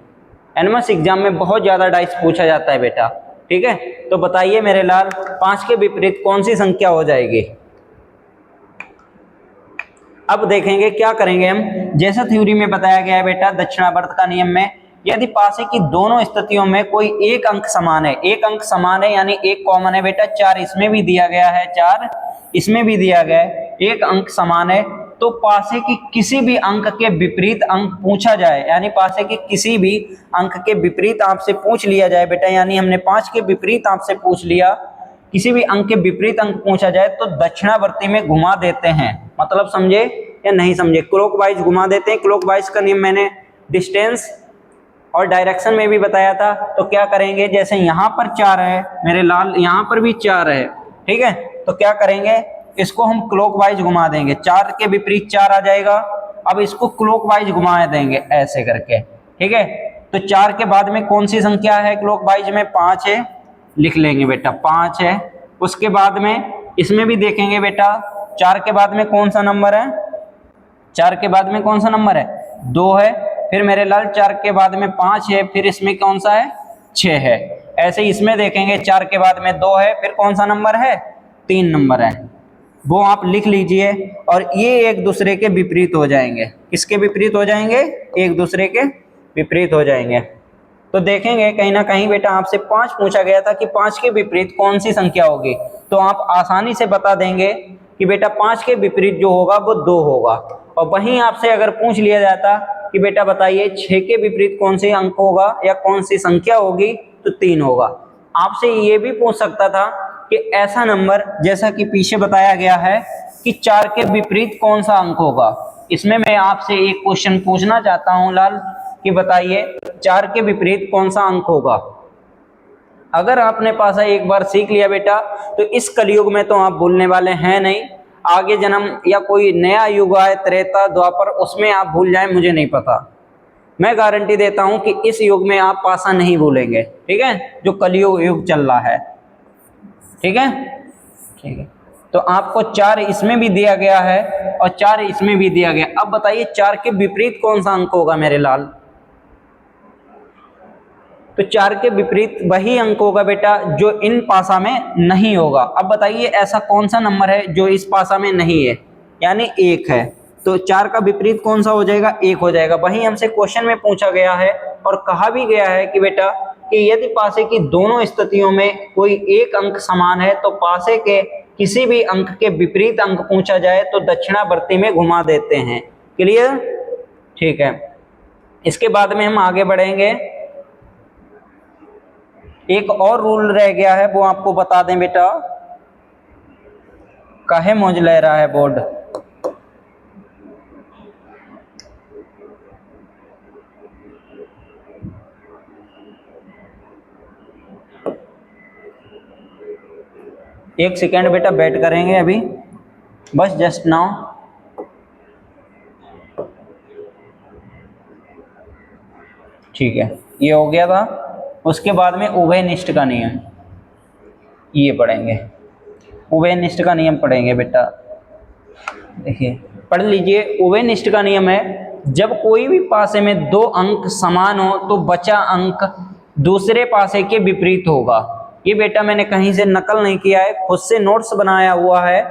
एनएमएस एग्जाम में बहुत ज़्यादा डाइस पूछा जाता है बेटा, ठीक है। तो बताइए मेरे लाल 5 के विपरीत कौन सी संख्या हो जाएगी। अब देखेंगे क्या करेंगे हम, जैसा थ्योरी में बताया गया है बेटा दक्षिणावर्त का नियम में, यदि पासे की दोनों स्थितियों में कोई एक अंक समान है, एक अंक समान है यानी एक कॉमन है बेटा, 4 इसमें भी दिया गया है, 4 इसमें भी दिया गया है, एक अंक समान है, तो पासे की किसी भी अंक के विपरीत अंक पूछा जाए, यानी पासे के किसी भी अंक के विपरीत आपसे पूछ लिया जाए बेटा, यानी हमने 5 के विपरीत आपसे पूछ लिया, किसी भी अंक के विपरीत अंक पूछा जाए तो दक्षिणावर्ती में घुमा देते हैं। मतलब समझे या नहीं समझे, क्लॉकवाइज घुमा देते हैं। क्लॉकवाइज का नियम मैंने डिस्टेंस और डायरेक्शन में भी बताया था। तो क्या करेंगे, जैसे यहाँ पर 4 है मेरे लाल, यहाँ पर भी 4 है, ठीक है, तो क्या करेंगे, इसको हम क्लॉकवाइज घुमा देंगे, 4 के विपरीत 4 आ जाएगा। अब इसको क्लॉकवाइज घुमा देंगे ऐसे करके, ठीक है। तो 4 के बाद में कौन सी संख्या है क्लॉकवाइज में, 5 है, लिख लेंगे बेटा 5 है। उसके बाद में इसमें भी देखेंगे बेटा 4 के बाद में कौन सा नंबर है, 4 के बाद में कौन सा नंबर है, 2 है। फिर मेरे लाल 4 के बाद में 5 है, फिर इसमें कौन सा है, 6 है। ऐसे इसमें देखेंगे 4 के बाद में 2 है, फिर कौन सा नंबर है, 3 नंबर है, वो आप लिख लीजिए। और ये एक दूसरे के विपरीत हो जाएंगे। किसके विपरीत हो जाएंगे, एक दूसरे के विपरीत हो जाएंगे। तो देखेंगे कहीं ना कहीं बेटा आपसे 5 पूछा गया था कि 5 के विपरीत कौन सी संख्या होगी, तो आप आसानी से बता देंगे कि बेटा 5 के विपरीत जो होगा वो 2 होगा। और वहीं आपसे अगर पूछ लिया जाता कि बेटा बताइए 6 के विपरीत कौन सी अंक होगा या कौन सी संख्या होगी, तो 3 होगा। आपसे ये भी पूछ सकता था कि ऐसा नंबर जैसा कि पीछे बताया गया है कि 4 के विपरीत कौन सा अंक होगा। इसमें मैं आपसे एक क्वेश्चन पूछना चाहता हूं लाल कि बताइए 4 के विपरीत कौन सा अंक होगा। अगर आपने पासा एक बार सीख लिया बेटा तो इस कलयुग में तो आप भूलने वाले हैं नहीं। आगे जन्म या कोई नया युग आए, त्रेता द्वापर, उसमें आप भूल जाएं मुझे नहीं पता। मैं गारंटी देता हूं कि इस युग में आप पासा नहीं भूलेंगे, ठीक है, जो कलयुग युग चल रहा है, ठीक है, ठीक है। तो आपको 4 इसमें भी दिया गया है और 4 इसमें भी दिया गया। अब बताइए 4 के विपरीत कौन सा अंक होगा मेरे लाल। तो 4 के विपरीत वही अंक होगा बेटा जो इन पासा में नहीं होगा। अब बताइए ऐसा कौन सा नंबर है जो इस पासा में नहीं है, यानी 1 है। तो 4 का विपरीत कौन सा हो जाएगा, 1 हो जाएगा। वही हमसे क्वेश्चन में पूछा गया है और कहा भी गया है कि बेटा कि यदि पासे की दोनों स्थितियों में कोई एक अंक समान है तो पासे के किसी भी अंक के विपरीत अंक पूछा जाए तो दक्षिणावर्ती में घुमा देते हैं। क्लियर? ठीक है। इसके बाद में हम आगे बढ़ेंगे। एक और रूल रह गया है, वो आपको बता दें बेटा। काहे मौज ले रहा है बोर्ड? एक सेकेंड बेटा, बैठ करेंगे अभी, बस जस्ट नाउ। ठीक है, ये हो गया था। उसके बाद में उभयनिष्ठ का नियम ये पढ़ेंगे। उभयनिष्ठ का नियम पढ़ेंगे बेटा। देखिए पढ़ लीजिए। उभयनिष्ठ का नियम है, जब कोई भी पासे में 2 अंक समान हो तो बचा अंक दूसरे पासे के विपरीत होगा। ये बेटा मैंने कहीं से नकल नहीं किया है, खुद से नोट्स बनाया हुआ है,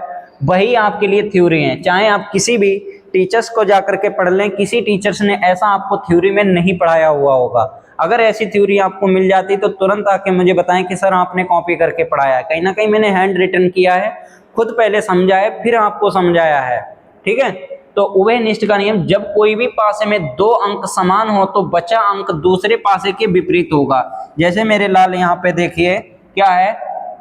वही आपके लिए थ्योरी है। चाहे आप किसी भी टीचर्स को जाकर के पढ़ लें, किसी टीचर्स ने ऐसा आपको थ्योरी में नहीं पढ़ाया हुआ होगा। अगर ऐसी थ्योरी आपको मिल जाती तो तुरंत आके मुझे बताएं कि सर आपने कॉपी करके पढ़ाया है। कहीं ना कहीं मैंने हैंड रिटन किया है, खुद पहले समझा है फिर आपको समझाया है। ठीक है, तो उभयनिष्ठ का नियम, जब कोई भी पासे में 2 अंक समान हो तो बचा अंक दूसरे पासे के विपरीत होगा। जैसे मेरे लाल यहाँ पे देखिए क्या है,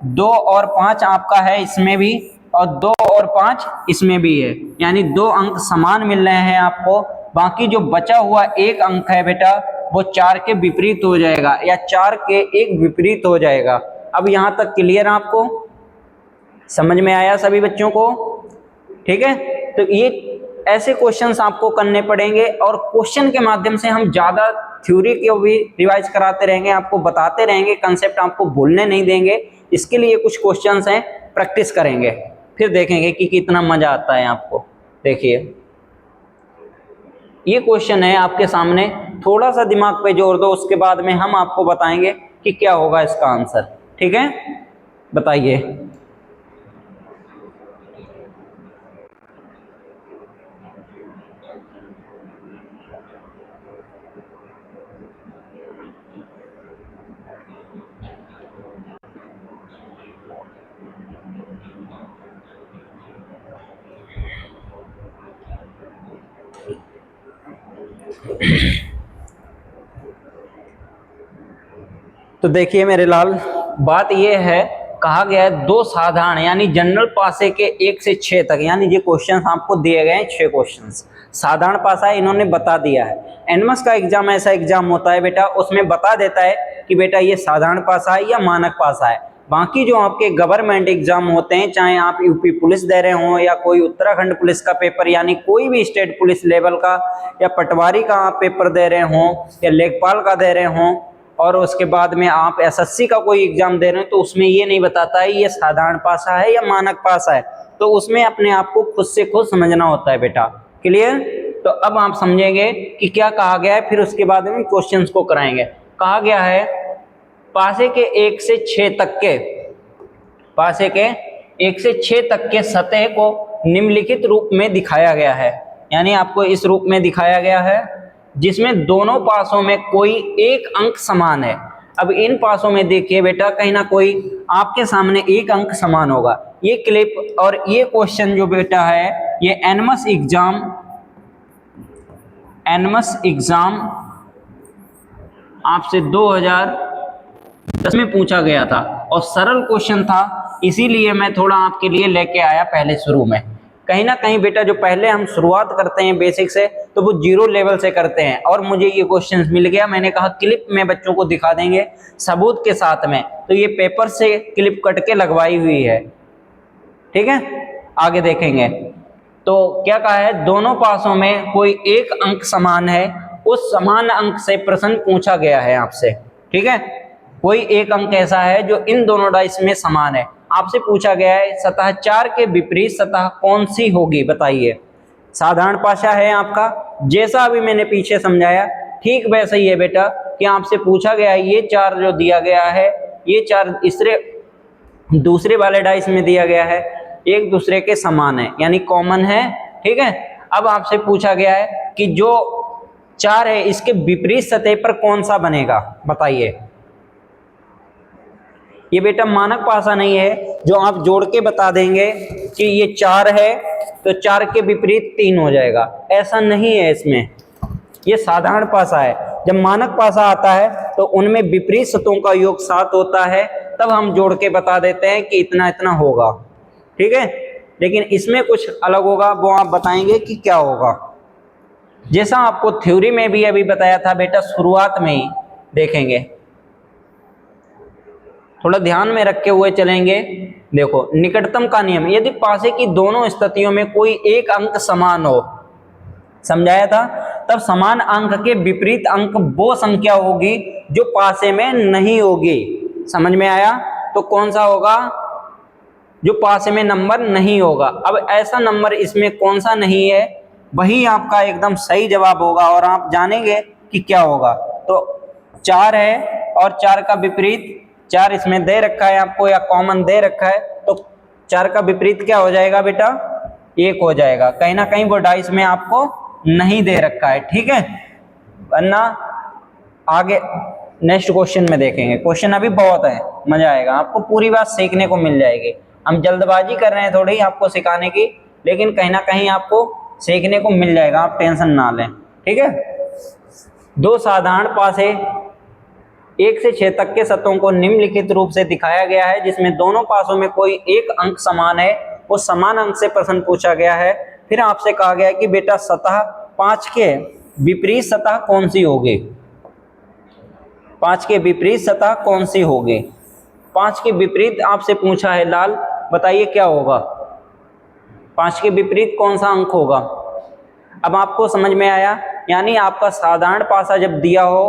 2 और 5 आपका है इसमें भी, और 2 और 5 इसमें भी है, यानी 2 अंक समान मिल रहे हैं आपको। बाकी जो बचा हुआ 1 अंक है बेटा वो 4 के विपरीत हो जाएगा, या 4 के एक विपरीत हो जाएगा। अब यहाँ तक क्लियर आपको समझ में आया सभी बच्चों को? ठीक है, तो ये ऐसे क्वेश्चंस आपको करने पड़ेंगे और क्वेश्चन के माध्यम से हम ज़्यादा थ्योरी को भी रिवाइज कराते रहेंगे, आपको बताते रहेंगे, कंसेप्ट आपको भूलने नहीं देंगे। इसके लिए कुछ क्वेश्चंस हैं, प्रैक्टिस करेंगे, फिर देखेंगे कि कितना मजा आता है आपको। देखिए ये क्वेश्चन है आपके सामने, थोड़ा सा दिमाग पे जोर दो, उसके बाद में हम आपको बताएंगे कि क्या होगा इसका आंसर। ठीक है, बताइए। तो देखिए मेरे लाल, बात यह है, कहा गया है 2 साधारण यानी जनरल पासे के 1 से 6 तक, यानी ये क्वेश्चन आपको दिए गए हैं 6 क्वेश्चंस। साधारण पासा है इन्होंने बता दिया है। एनमस का एग्जाम ऐसा एग्जाम होता है बेटा, उसमें बता देता है कि बेटा ये साधारण पासा है या मानक पासा है। बाकी जो आपके गवर्नमेंट एग्जाम होते हैं, चाहे आप यूपी पुलिस दे रहे हों या कोई उत्तराखंड पुलिस का पेपर, यानी कोई भी स्टेट पुलिस लेवल का, या पटवारी का आप पेपर दे रहे हों, या लेखपाल का दे रहे हों, और उसके बाद में आप एसएससी का कोई एग्जाम दे रहे हैं, तो उसमें ये नहीं बताता है ये साधारण पासा है या मानक पासा है। तो उसमें अपने आप को खुद से खुद समझना होता है बेटा। क्लियर? तो अब आप समझेंगे कि क्या कहा गया है, फिर उसके बाद में क्वेश्चंस को कराएंगे। कहा गया है पासे के 1 से 6 तक के, पासे के 1 से 6 तक के सतह को निम्नलिखित रूप में दिखाया गया है, यानी आपको इस रूप में दिखाया गया है जिसमें दोनों पासों में कोई एक अंक समान है। अब इन पासों में देखिए बेटा, कहीं ना कोई आपके सामने एक अंक समान होगा। ये क्लिप और ये क्वेश्चन जो बेटा है, ये एनमस एग्जाम आपसे 2010 में पूछा गया था और सरल क्वेश्चन था, इसीलिए मैं थोड़ा आपके लिए लेके आया पहले शुरू में। कहीं ना कहीं बेटा जो पहले हम शुरुआत करते हैं बेसिक से, तो वो 0 लेवल से करते हैं, और मुझे ये क्वेश्चंस मिल गया। मैंने कहा क्लिप में बच्चों को दिखा देंगे सबूत के साथ में, तो ये पेपर से क्लिप कट के लगवाई हुई है। ठीक है, आगे देखेंगे। तो क्या कहा है, दोनों पासों में कोई एक अंक समान है, उस समान अंक से प्रश्न पूछा गया है आपसे। ठीक है, कोई एक अंक ऐसा है जो इन दोनों डाइस में समान है। आपसे पूछा गया है सतह 4 के विपरीत सतह कौन सी होगी, बताइए। साधारण पासा है आपका, जैसा अभी मैंने पीछे समझाया ठीक वैसा ही है बेटा, कि आपसे पूछा गया है ये 4 जो दिया गया है, ये 4 इसरे दूसरे वाले डाइस में दिया गया है, एक दूसरे के समान है यानी कॉमन है। ठीक है, अब आपसे पूछा गया है कि जो 4 है इसके विपरीत सतह पर कौन सा बनेगा, बताइए। ये बेटा मानक पासा नहीं है जो आप जोड़ के बता देंगे कि ये 4 है तो 4 के विपरीत 3 हो जाएगा, ऐसा नहीं है इसमें। ये साधारण पासा है। जब मानक पासा आता है तो उनमें विपरीत सतहों का योग 7 होता है, तब हम जोड़ के बता देते हैं कि इतना इतना होगा। ठीक है, लेकिन इसमें कुछ अलग होगा, वो आप बताएंगे कि क्या होगा। जैसा आपको थ्योरी में भी अभी बताया था बेटा, शुरुआत में ही देखेंगे, थोड़ा ध्यान में रखे हुए चलेंगे। देखो निकटतम का नियम, यदि पासे की दोनों स्थितियों में कोई एक अंक समान हो, समझाया था, तब समान अंक के विपरीत अंक वो संख्या होगी जो पासे में नहीं होगी। समझ में आया? तो कौन सा होगा? जो पासे में नंबर नहीं होगा। अब ऐसा नंबर इसमें कौन सा नहीं है, वही आपका एकदम सही जवाब होगा और आप जानेंगे कि क्या होगा। तो 4 है और 4 का विपरीत, 4 इसमें दे रखा है आपको या कॉमन दे रखा है, तो 4 का विपरीत क्या हो जाएगा बेटा? 1 हो जाएगा। कहीं ना कहीं वो डाइस में आपको नहीं दे रखा है। ठीक है, वरना आगे नेक्स्ट क्वेश्चन में देखेंगे। क्वेश्चन अभी बहुत है, मजा आएगा, आपको पूरी बात सीखने को मिल जाएगी। हम जल्दबाजी कर रहे हैं थोड़ी आपको सिखाने की, लेकिन कहीं ना कहीं आपको सीखने को मिल जाएगा, आप टेंशन ना लें। ठीक है, 2 साधारण पासे 1 से 6 तक के सतहों को निम्नलिखित रूप से दिखाया गया है, जिसमें दोनों पासों में कोई एक अंक समान है। वो समान अंक से प्रश्न पूछा गया है। फिर आपसे कहा गया है कि बेटा सतह 5 के विपरीत सतह कौन सी होगी? 5 के विपरीत सतह कौन सी होगी? 5 के विपरीत आपसे पूछा है लाल, बताइए क्या होगा? 5 के विपरीत कौन सा अंक होगा? अब आपको समझ में आया? यानी आपका साधारण पासा जब दिया हो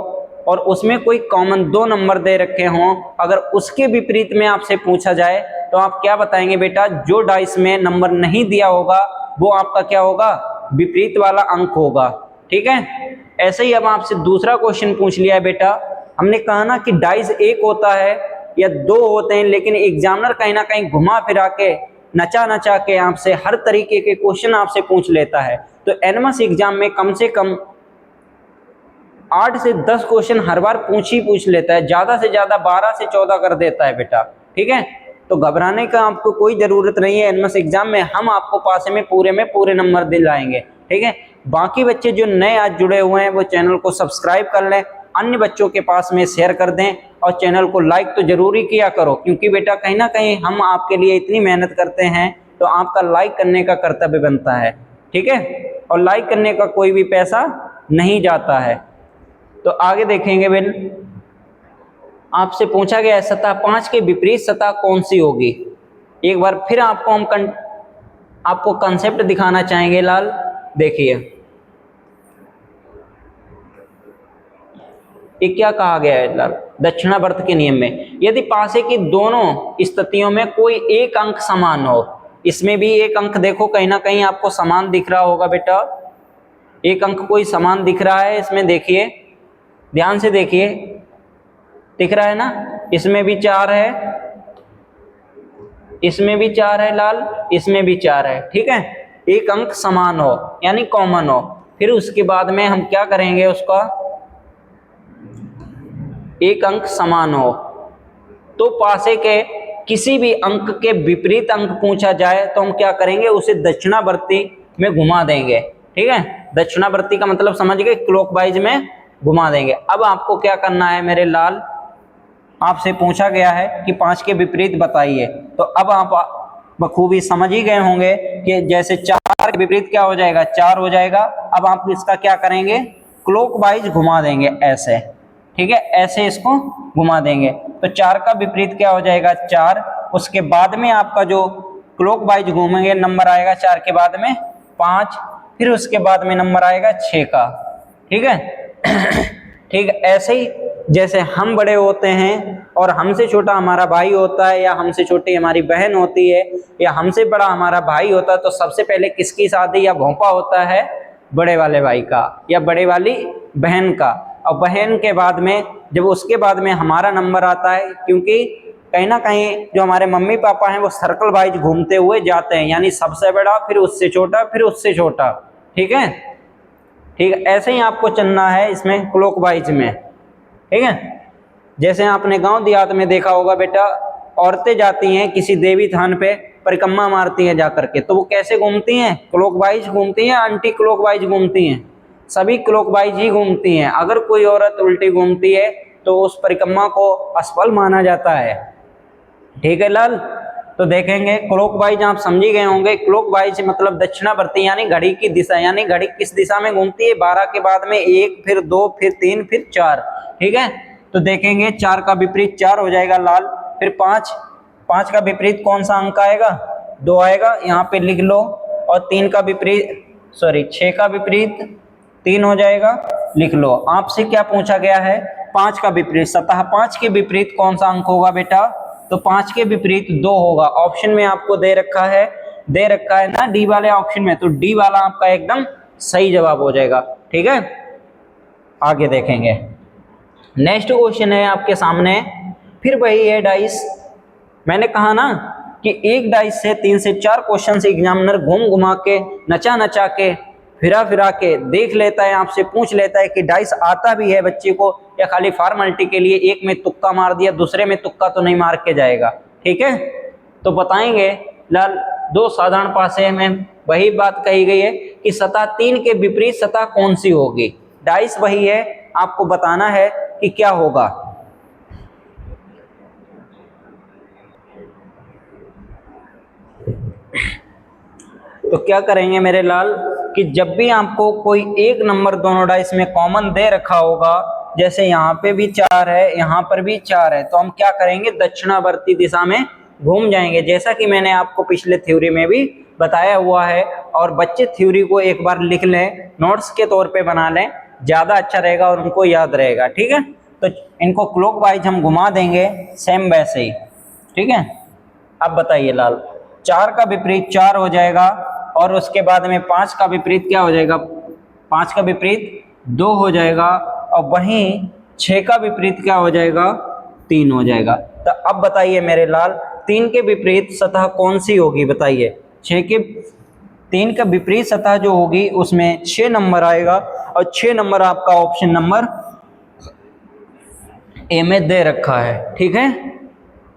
और उसमें कोई कॉमन 2 नंबर दे रखे हों, अगर उसके विपरीत में आपसे पूछा जाए तो आप क्या बताएंगे बेटा? जो डाइस में नंबर नहीं दिया होगा वो आपका क्या होगा? विपरीत वाला अंक होगा। ठीक है, ऐसे ही अब आपसे दूसरा क्वेश्चन पूछ लिया है बेटा। हमने कहा ना कि डाइस 1 होता है या 2 होते हैं, लेकिन एग्जामिनर कहीं ना कहीं घुमा फिरा के नचा नचा के आपसे हर तरीके के क्वेश्चन आपसे पूछ लेता है। तो एनएमएस एग्जाम में कम से कम 8 से 10 क्वेश्चन हर बार पूछ लेता है, ज़्यादा से ज़्यादा 12 से 14 कर देता है बेटा। ठीक है, तो घबराने का आपको कोई ज़रूरत नहीं है। एनएमएस एग्जाम में हम आपको पासे में पूरे नंबर दिलाएंगे। ठीक है, बाकी बच्चे जो नए आज जुड़े हुए हैं वो चैनल को सब्सक्राइब कर लें, अन्य बच्चों के पास में शेयर कर दें और चैनल को लाइक तो जरूरी किया करो, क्योंकि बेटा कहीं ना कहीं हम आपके लिए इतनी मेहनत करते हैं तो आपका लाइक करने का कर्तव्य बनता है। ठीक है, और लाइक करने का कोई भी पैसा नहीं जाता है। तो आगे देखेंगे बेल, आपसे पूछा गया है सतह 5 के विपरीत सतह कौन सी होगी। एक बार फिर आपको कंसेप्ट दिखाना चाहेंगे लाल, देखिए ये क्या कहा गया है लाल? दक्षिणावर्त के नियम में यदि पासे की दोनों स्थितियों में कोई एक अंक समान हो, इसमें भी एक अंक देखो कहीं ना कहीं आपको समान दिख रहा होगा बेटा, एक अंक कोई समान दिख रहा है इसमें, देखिए ध्यान से देखिए, दिख रहा है ना? इसमें भी 4 है, इसमें भी 4 है लाल, इसमें भी 4 है। ठीक है, एक अंक समान हो यानी कॉमन हो। फिर उसके बाद में हम क्या करेंगे, उसका एक अंक समान हो तो पासे के किसी भी अंक के विपरीत अंक पूछा जाए तो हम क्या करेंगे, उसे दक्षिणावर्ती में घुमा देंगे। ठीक है, दक्षिणावर्ती का मतलब समझ गए, क्लॉकवाइज में घुमा देंगे। अब आपको क्या करना है मेरे लाल, आपसे पूछा गया है कि 5 के विपरीत बताइए, तो अब आप बखूबी समझ ही गए होंगे कि जैसे 4 के विपरीत क्या हो जाएगा, 4 हो जाएगा। अब आप इसका क्या करेंगे, क्लॉकवाइज घुमा देंगे ऐसे। ठीक है, ऐसे इसको घुमा देंगे तो 4 का विपरीत क्या हो जाएगा, 4। उसके बाद में आपका जो क्लॉकवाइज घूमेंगे नंबर आएगा 4 के बाद में 5, फिर उसके बाद में नंबर आएगा 6 का। ठीक है ठीक है, ऐसे ही जैसे हम बड़े होते हैं और हमसे छोटा हमारा भाई होता है या हमसे छोटी हमारी बहन होती है या हमसे बड़ा हमारा भाई होता है, तो सबसे पहले किसकी शादी या भोंपा होता है, बड़े वाले भाई का या बड़े वाली बहन का। और बहन के बाद में जब उसके बाद में हमारा नंबर आता है, क्योंकि कहीं ना कहीं जो हमारे मम्मी पापा हैं वो सर्कल वाइज घूमते हुए जाते हैं, यानी सबसे बड़ा, फिर उससे छोटा, फिर उससे छोटा। ठीक है, ठीक है, ऐसे ही आपको चलना है इसमें क्लॉकवाइज में। ठीक है, जैसे आपने गांव देहात में देखा होगा बेटा, औरतें जाती हैं किसी देवी थान पे परिक्रमा मारती हैं जाकर के, तो वो कैसे घूमती हैं? क्लॉकवाइज घूमती हैं, एंटी क्लॉकवाइज घूमती हैं? सभी क्लॉकवाइज ही घूमती हैं। अगर कोई औरत उल्टी घूमती है तो उस परिक्रमा को असफल माना जाता है। ठीक है लाल, तो देखेंगे क्लॉकवाइज आप समझ ही गए होंगे। क्लॉकवाइज मतलब दक्षिणावर्ती, यानी घड़ी की दिशा, यानी घड़ी किस दिशा में घूमती है? 12 के बाद में 1, फिर 2, फिर 3, फिर 4। ठीक है, तो देखेंगे 4 का विपरीत 4 हो जाएगा लाल, फिर 5, 5 का विपरीत कौन सा अंक आएगा? 2 आएगा, यहाँ पे लिख लो। और 3 का विपरीत, सॉरी 6 का विपरीत 3 हो जाएगा, लिख लो। आपसे क्या पूछा गया है? 5 का विपरीत, सतह 5 के विपरीत कौन सा अंक होगा बेटा? तो 5 के विपरीत 2 होगा। ऑप्शन में आपको दे रखा है ना डी वाले ऑप्शन में, तो डी वाला आपका एकदम सही जवाब हो जाएगा। ठीक है, आगे देखेंगे। नेक्स्ट क्वेश्चन है आपके सामने, फिर वही है डाइस। मैंने कहा ना कि एक डाइस से 3 से 4 क्वेश्चन से एग्जामिनर घूम घुमा के, नचा नचा के, फिरा फिरा के देख लेता है, आपसे पूछ लेता है कि डाइस आता भी है बच्चे को या खाली फॉर्मेलिटी के लिए एक में तुक्का मार दिया, दूसरे में तुक्का तो नहीं मार के जाएगा। ठीक है, तो बताएंगे लाल, 2 साधारण पासे में वही बात कही गई है कि सतह 3 के विपरीत सतह कौन सी होगी। डाइस वही है, आपको बताना है कि क्या होगा। तो क्या करेंगे मेरे लाल कि जब भी आपको कोई एक नंबर दोनों डाइस में कॉमन दे रखा होगा, जैसे यहाँ पे भी 4 है, यहाँ पर भी 4 है, तो हम क्या करेंगे? दक्षिणावर्ती दिशा में घूम जाएंगे, जैसा कि मैंने आपको पिछले थ्योरी में भी बताया हुआ है। और बच्चे थ्योरी को एक बार लिख लें, नोट्स के तौर पे बना लें, ज़्यादा अच्छा रहेगा और उनको याद रहेगा। ठीक है, तो इनको क्लॉकवाइज हम घुमा देंगे सेम वैसे ही। ठीक है, अब बताइए लाल, 4 का विपरीत 4 हो जाएगा, और उसके बाद में 5 का विपरीत क्या हो जाएगा? 5 का विपरीत 2 हो जाएगा, और वहीं 6 का विपरीत क्या हो जाएगा? 3 हो जाएगा। तो अब बताइए मेरे लाल, 3 के विपरीत सतह कौन सी होगी? बताइए। 3 का विपरीत सतह जो होगी उसमें 6 नंबर आएगा, और 6 नंबर आपका ऑप्शन नंबर ए में दे रखा है। ठीक है,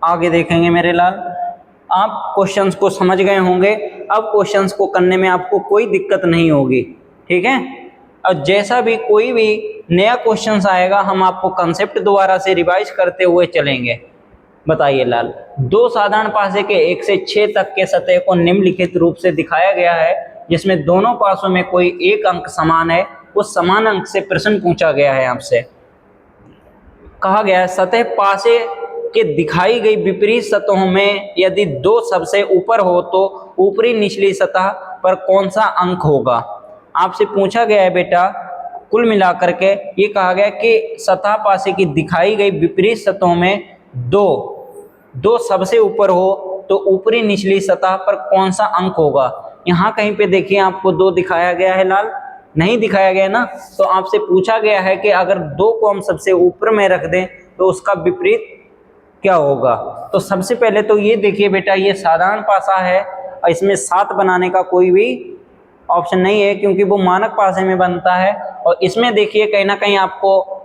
आगे देखेंगे मेरे लाल। आप क्वेश्चंस को समझ गए होंगे, अब क्वेश्चंस को करने में आपको कोई दिक्कत नहीं होगी। ठीक है, और जैसा भी कोई भी नया क्वेश्चंस आएगा हम आपको कंसेप्ट दोबारा से रिवाइज करते हुए चलेंगे। बताइए लाल, 2 साधारण पासे के 1 से 6 तक के सतह को निम्नलिखित रूप से दिखाया गया है, जिसमें दोनों पासों में कोई एक अंक समान है। उस समान अंक से प्रश्न पूछा गया है आपसे। कहा गया है सतह पासे के दिखाई गई विपरीत सतहों में यदि 2 सबसे ऊपर हो तो ऊपरी निचली सतह पर कौन सा अंक होगा। आपसे पूछा गया है बेटा, कुल मिलाकर के ये कहा गया कि सतह पासे की दिखाई गई विपरीत सतहों में 2 सबसे ऊपर हो तो ऊपरी निचली सतह पर कौन सा अंक होगा। यहाँ कहीं पे देखिए आपको 2 दिखाया गया है लाल, नहीं दिखाया गया ना, तो आपसे पूछा गया है कि अगर 2 को हम सबसे ऊपर में रख दें तो उसका विपरीत क्या होगा। तो सबसे पहले तो ये देखिए बेटा, ये साधारण पासा है और इसमें 7 बनाने का कोई भी ऑप्शन नहीं है, क्योंकि वो मानक पासे में बनता है। और इसमें देखिए कहीं ना कहीं आपको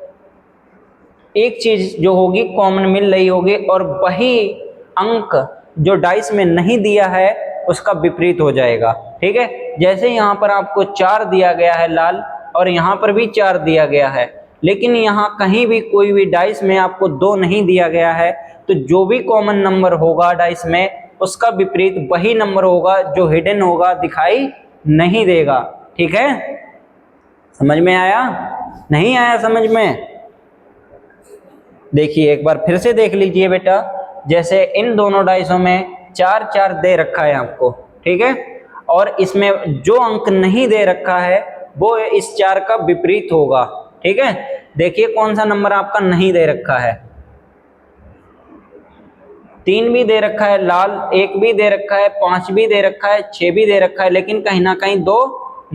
एक चीज जो होगी कॉमन मिल रही होगी, और वही अंक जो डाइस में नहीं दिया है उसका विपरीत हो जाएगा। ठीक है, जैसे यहाँ पर आपको 4 दिया गया है लाल, और यहाँ पर भी 4 दिया गया है, लेकिन यहाँ कहीं भी कोई भी डाइस में आपको 2 नहीं दिया गया है, तो जो भी कॉमन नंबर होगा डाइस में उसका विपरीत वही नंबर होगा जो हिडन होगा, दिखाई नहीं देगा। ठीक है, समझ में आया? नहीं आया समझ में? देखिए एक बार फिर से देख लीजिए बेटा, जैसे इन दोनों डाइसों में 4 4 दे रखा है आपको। ठीक है, और इसमें जो अंक नहीं दे रखा है वो इस 4 का विपरीत होगा। ठीक है, देखिए कौन सा नंबर आपका नहीं दे रखा है। 3 भी दे रखा है लाल, 1 भी दे रखा है, 5 भी दे रखा है, 6 भी दे रखा है, लेकिन कहीं ना कहीं 2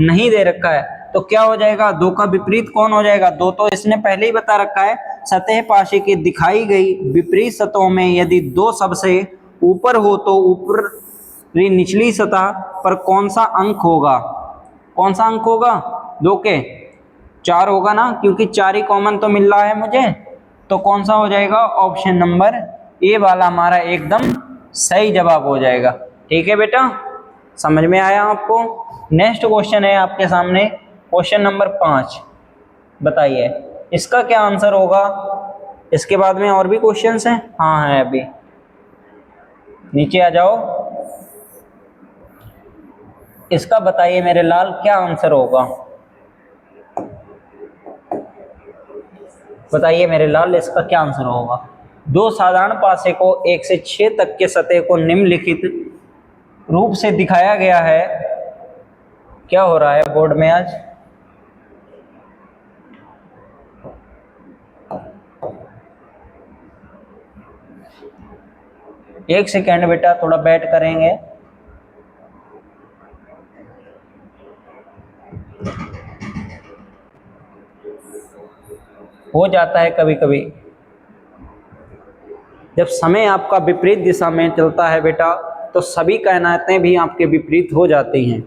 नहीं दे रखा है। तो क्या हो जाएगा, दो का विपरीत कौन हो जाएगा, दो तो इसने पहले ही बता रखा है। सतह पाशी की दिखाई गई विपरीत सतहों में यदि दो सबसे ऊपर हो तो ऊपरी निचली सतह पर कौन सा अंक होगा, कौन सा अंक होगा, दो के 4 होगा ना, क्योंकि 4 ही कॉमन तो मिल रहा है मुझे। तो कौन सा हो जाएगा, ऑप्शन नंबर ए वाला हमारा एकदम सही जवाब हो जाएगा। ठीक है बेटा, समझ में आया आपको। नेक्स्ट क्वेश्चन है आपके सामने, क्वेश्चन नंबर 5। बताइए इसका क्या आंसर होगा। इसके बाद में और भी क्वेश्चंस हैं, हाँ है अभी, नीचे आ जाओ। इसका बताइए मेरे लाल क्या आंसर होगा, बताइए मेरे लाल इसका क्या आंसर होगा। दो साधारण पासे को 1 से 6 तक के सतह को निम्नलिखित रूप से दिखाया गया है। क्या हो रहा है बोर्ड में आज, एक सेकेंड बेटा, थोड़ा बैठ करेंगे। हो जाता है कभी कभी, जब समय आपका विपरीत दिशा में चलता है बेटा, तो सभी कायनातें भी आपके विपरीत हो जाती हैं।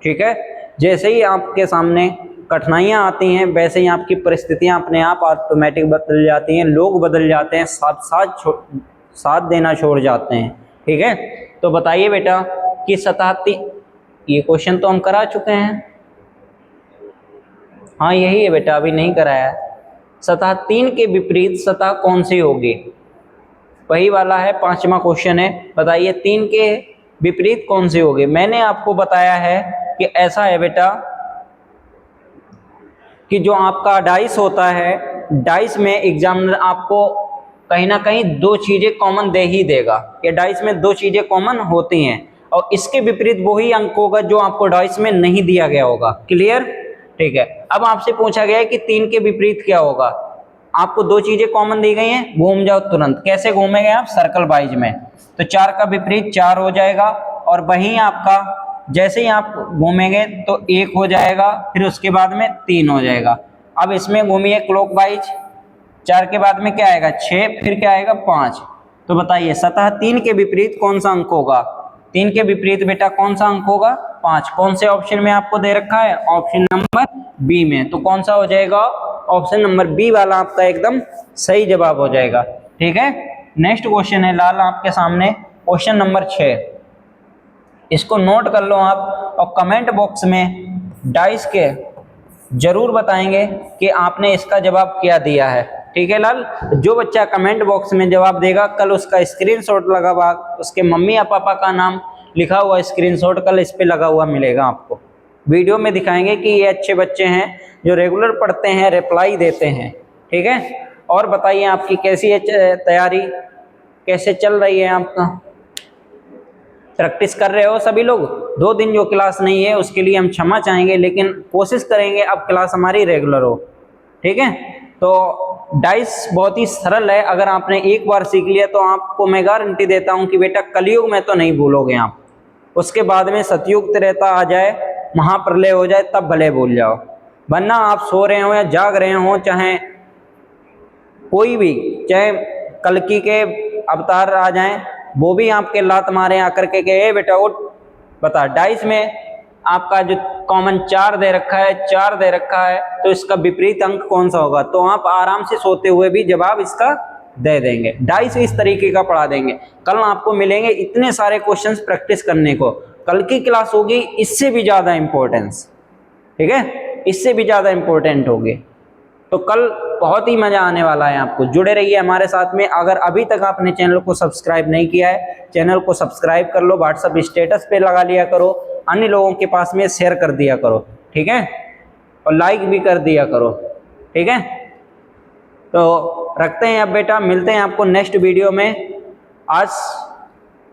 ठीक है, जैसे ही आपके सामने कठिनाइयाँ आती हैं वैसे ही आपकी परिस्थितियाँ अपने आप ऑटोमेटिक बदल जाती हैं, लोग बदल जाते हैं, साथ देना छोड़ जाते हैं। ठीक है, तो बताइए बेटा कि सतह, ये क्वेश्चन तो हम करा चुके हैं, हाँ यही है बेटा, अभी नहीं कराया। सतह 3 के विपरीत सतह कौन सी होगी, वही वाला है, 5वां क्वेश्चन है। बताइए 3 के विपरीत कौन सी होगी। मैंने आपको बताया है कि ऐसा है बेटा कि जो आपका डाइस होता है, डाइस में एग्जामिनर आपको कहीं ना कहीं दो चीजें कॉमन दे ही देगा, ये डाइस में दो चीजें कॉमन होती हैं, और इसके विपरीत वही अंक होगा जो आपको डाइस में नहीं दिया गया होगा। क्लियर, ठीक है। अब आपसे पूछा गया है कि 3 के विपरीत क्या होगा, आपको दो चीजें कॉमन दी गई हैं, घूम जाओ तुरंत। कैसे घूमेंगे आप, सर्कल वाइज में। तो 4 का विपरीत 4 हो जाएगा, और वहीं आपका जैसे ही आप घूमेंगे तो 1 हो जाएगा, फिर उसके बाद में 3 हो जाएगा। अब इसमें घूमिए क्लॉकवाइज, 4 के बाद में क्या आएगा 6, फिर क्या आएगा 5। तो बताइए सतह 3 के विपरीत कौन सा अंक होगा, 3 के विपरीत बेटा कौन सा अंक होगा, 5। कौन से ऑप्शन में आपको दे रखा है, ऑप्शन नंबर बी में। तो कौन सा हो जाएगा, ऑप्शन नंबर बी वाला आपका एकदम सही जवाब हो जाएगा। ठीक है, नेक्स्ट क्वेश्चन है लाल आपके सामने, क्वेश्चन नंबर 6। इसको नोट कर लो आप, और कमेंट बॉक्स में डाइस के जरूर बताएंगे कि आपने इसका जवाब क्या दिया है। ठीक है लाल, जो बच्चा कमेंट बॉक्स में जवाब देगा कल उसका स्क्रीनशॉट लगा हुआ, उसके मम्मी या पापा का नाम लिखा हुआ स्क्रीनशॉट कल इस पे लगा हुआ मिलेगा आपको। वीडियो में दिखाएंगे कि ये अच्छे बच्चे हैं जो रेगुलर पढ़ते हैं, रिप्लाई देते हैं। ठीक है, और बताइए आपकी कैसी है तैयारी, कैसे चल रही है आपका, प्रैक्टिस कर रहे हो सभी लोग। 2 दिन जो क्लास नहीं है उसके लिए हम क्षमा चाहेंगे, लेकिन कोशिश करेंगे अब क्लास हमारी रेगुलर हो। ठीक है, तो डाइस बहुत ही सरल है, अगर आपने एक बार सीख लिया तो आपको मैं गारंटी देता हूं कि बेटा कलयुग में तो नहीं भूलोगे आप। उसके बाद में सतयुग त्रेता आ जाए, महाप्रलय हो जाए, तब भले भूल जाओ, वरना आप सो रहे हो या जाग रहे हो, चाहे कोई भी, चाहे कल्कि के अवतार आ जाएं, वो भी आपके लात मारे आकर के ए बेटा उठ, बता डाइस में आपका जो कॉमन 4 दे रखा है, 4 दे रखा है, तो इसका विपरीत अंक कौन सा होगा। तो आप आराम से सोते हुए भी जवाब इसका दे देंगे, डाइस इस तरीके का पढ़ा देंगे। कल आपको मिलेंगे इतने सारे क्वेश्चंस प्रैक्टिस करने को, कल की क्लास होगी इससे भी ज्यादा इंपॉर्टेंस। ठीक है, इससे भी ज्यादा इंपॉर्टेंट होगी, तो कल बहुत ही मजा आने वाला है आपको। जुड़े रहिए हमारे साथ में। अगर अभी तक आपने चैनल को सब्सक्राइब नहीं किया है, चैनल को सब्सक्राइब कर लो, व्हाट्सएप स्टेटस पे लगा लिया करो, अन्य लोगों के पास में शेयर कर दिया करो। ठीक है, और लाइक भी कर दिया करो। ठीक है, तो रखते हैं अब बेटा, मिलते हैं आपको नेक्स्ट वीडियो में। आज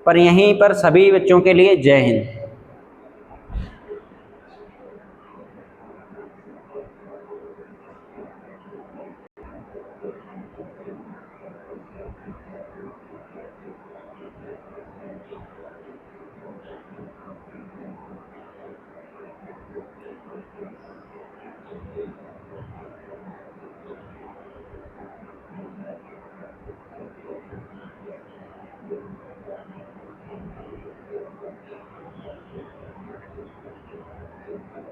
पर यहीं पर सभी बच्चों के लिए जय हिंद।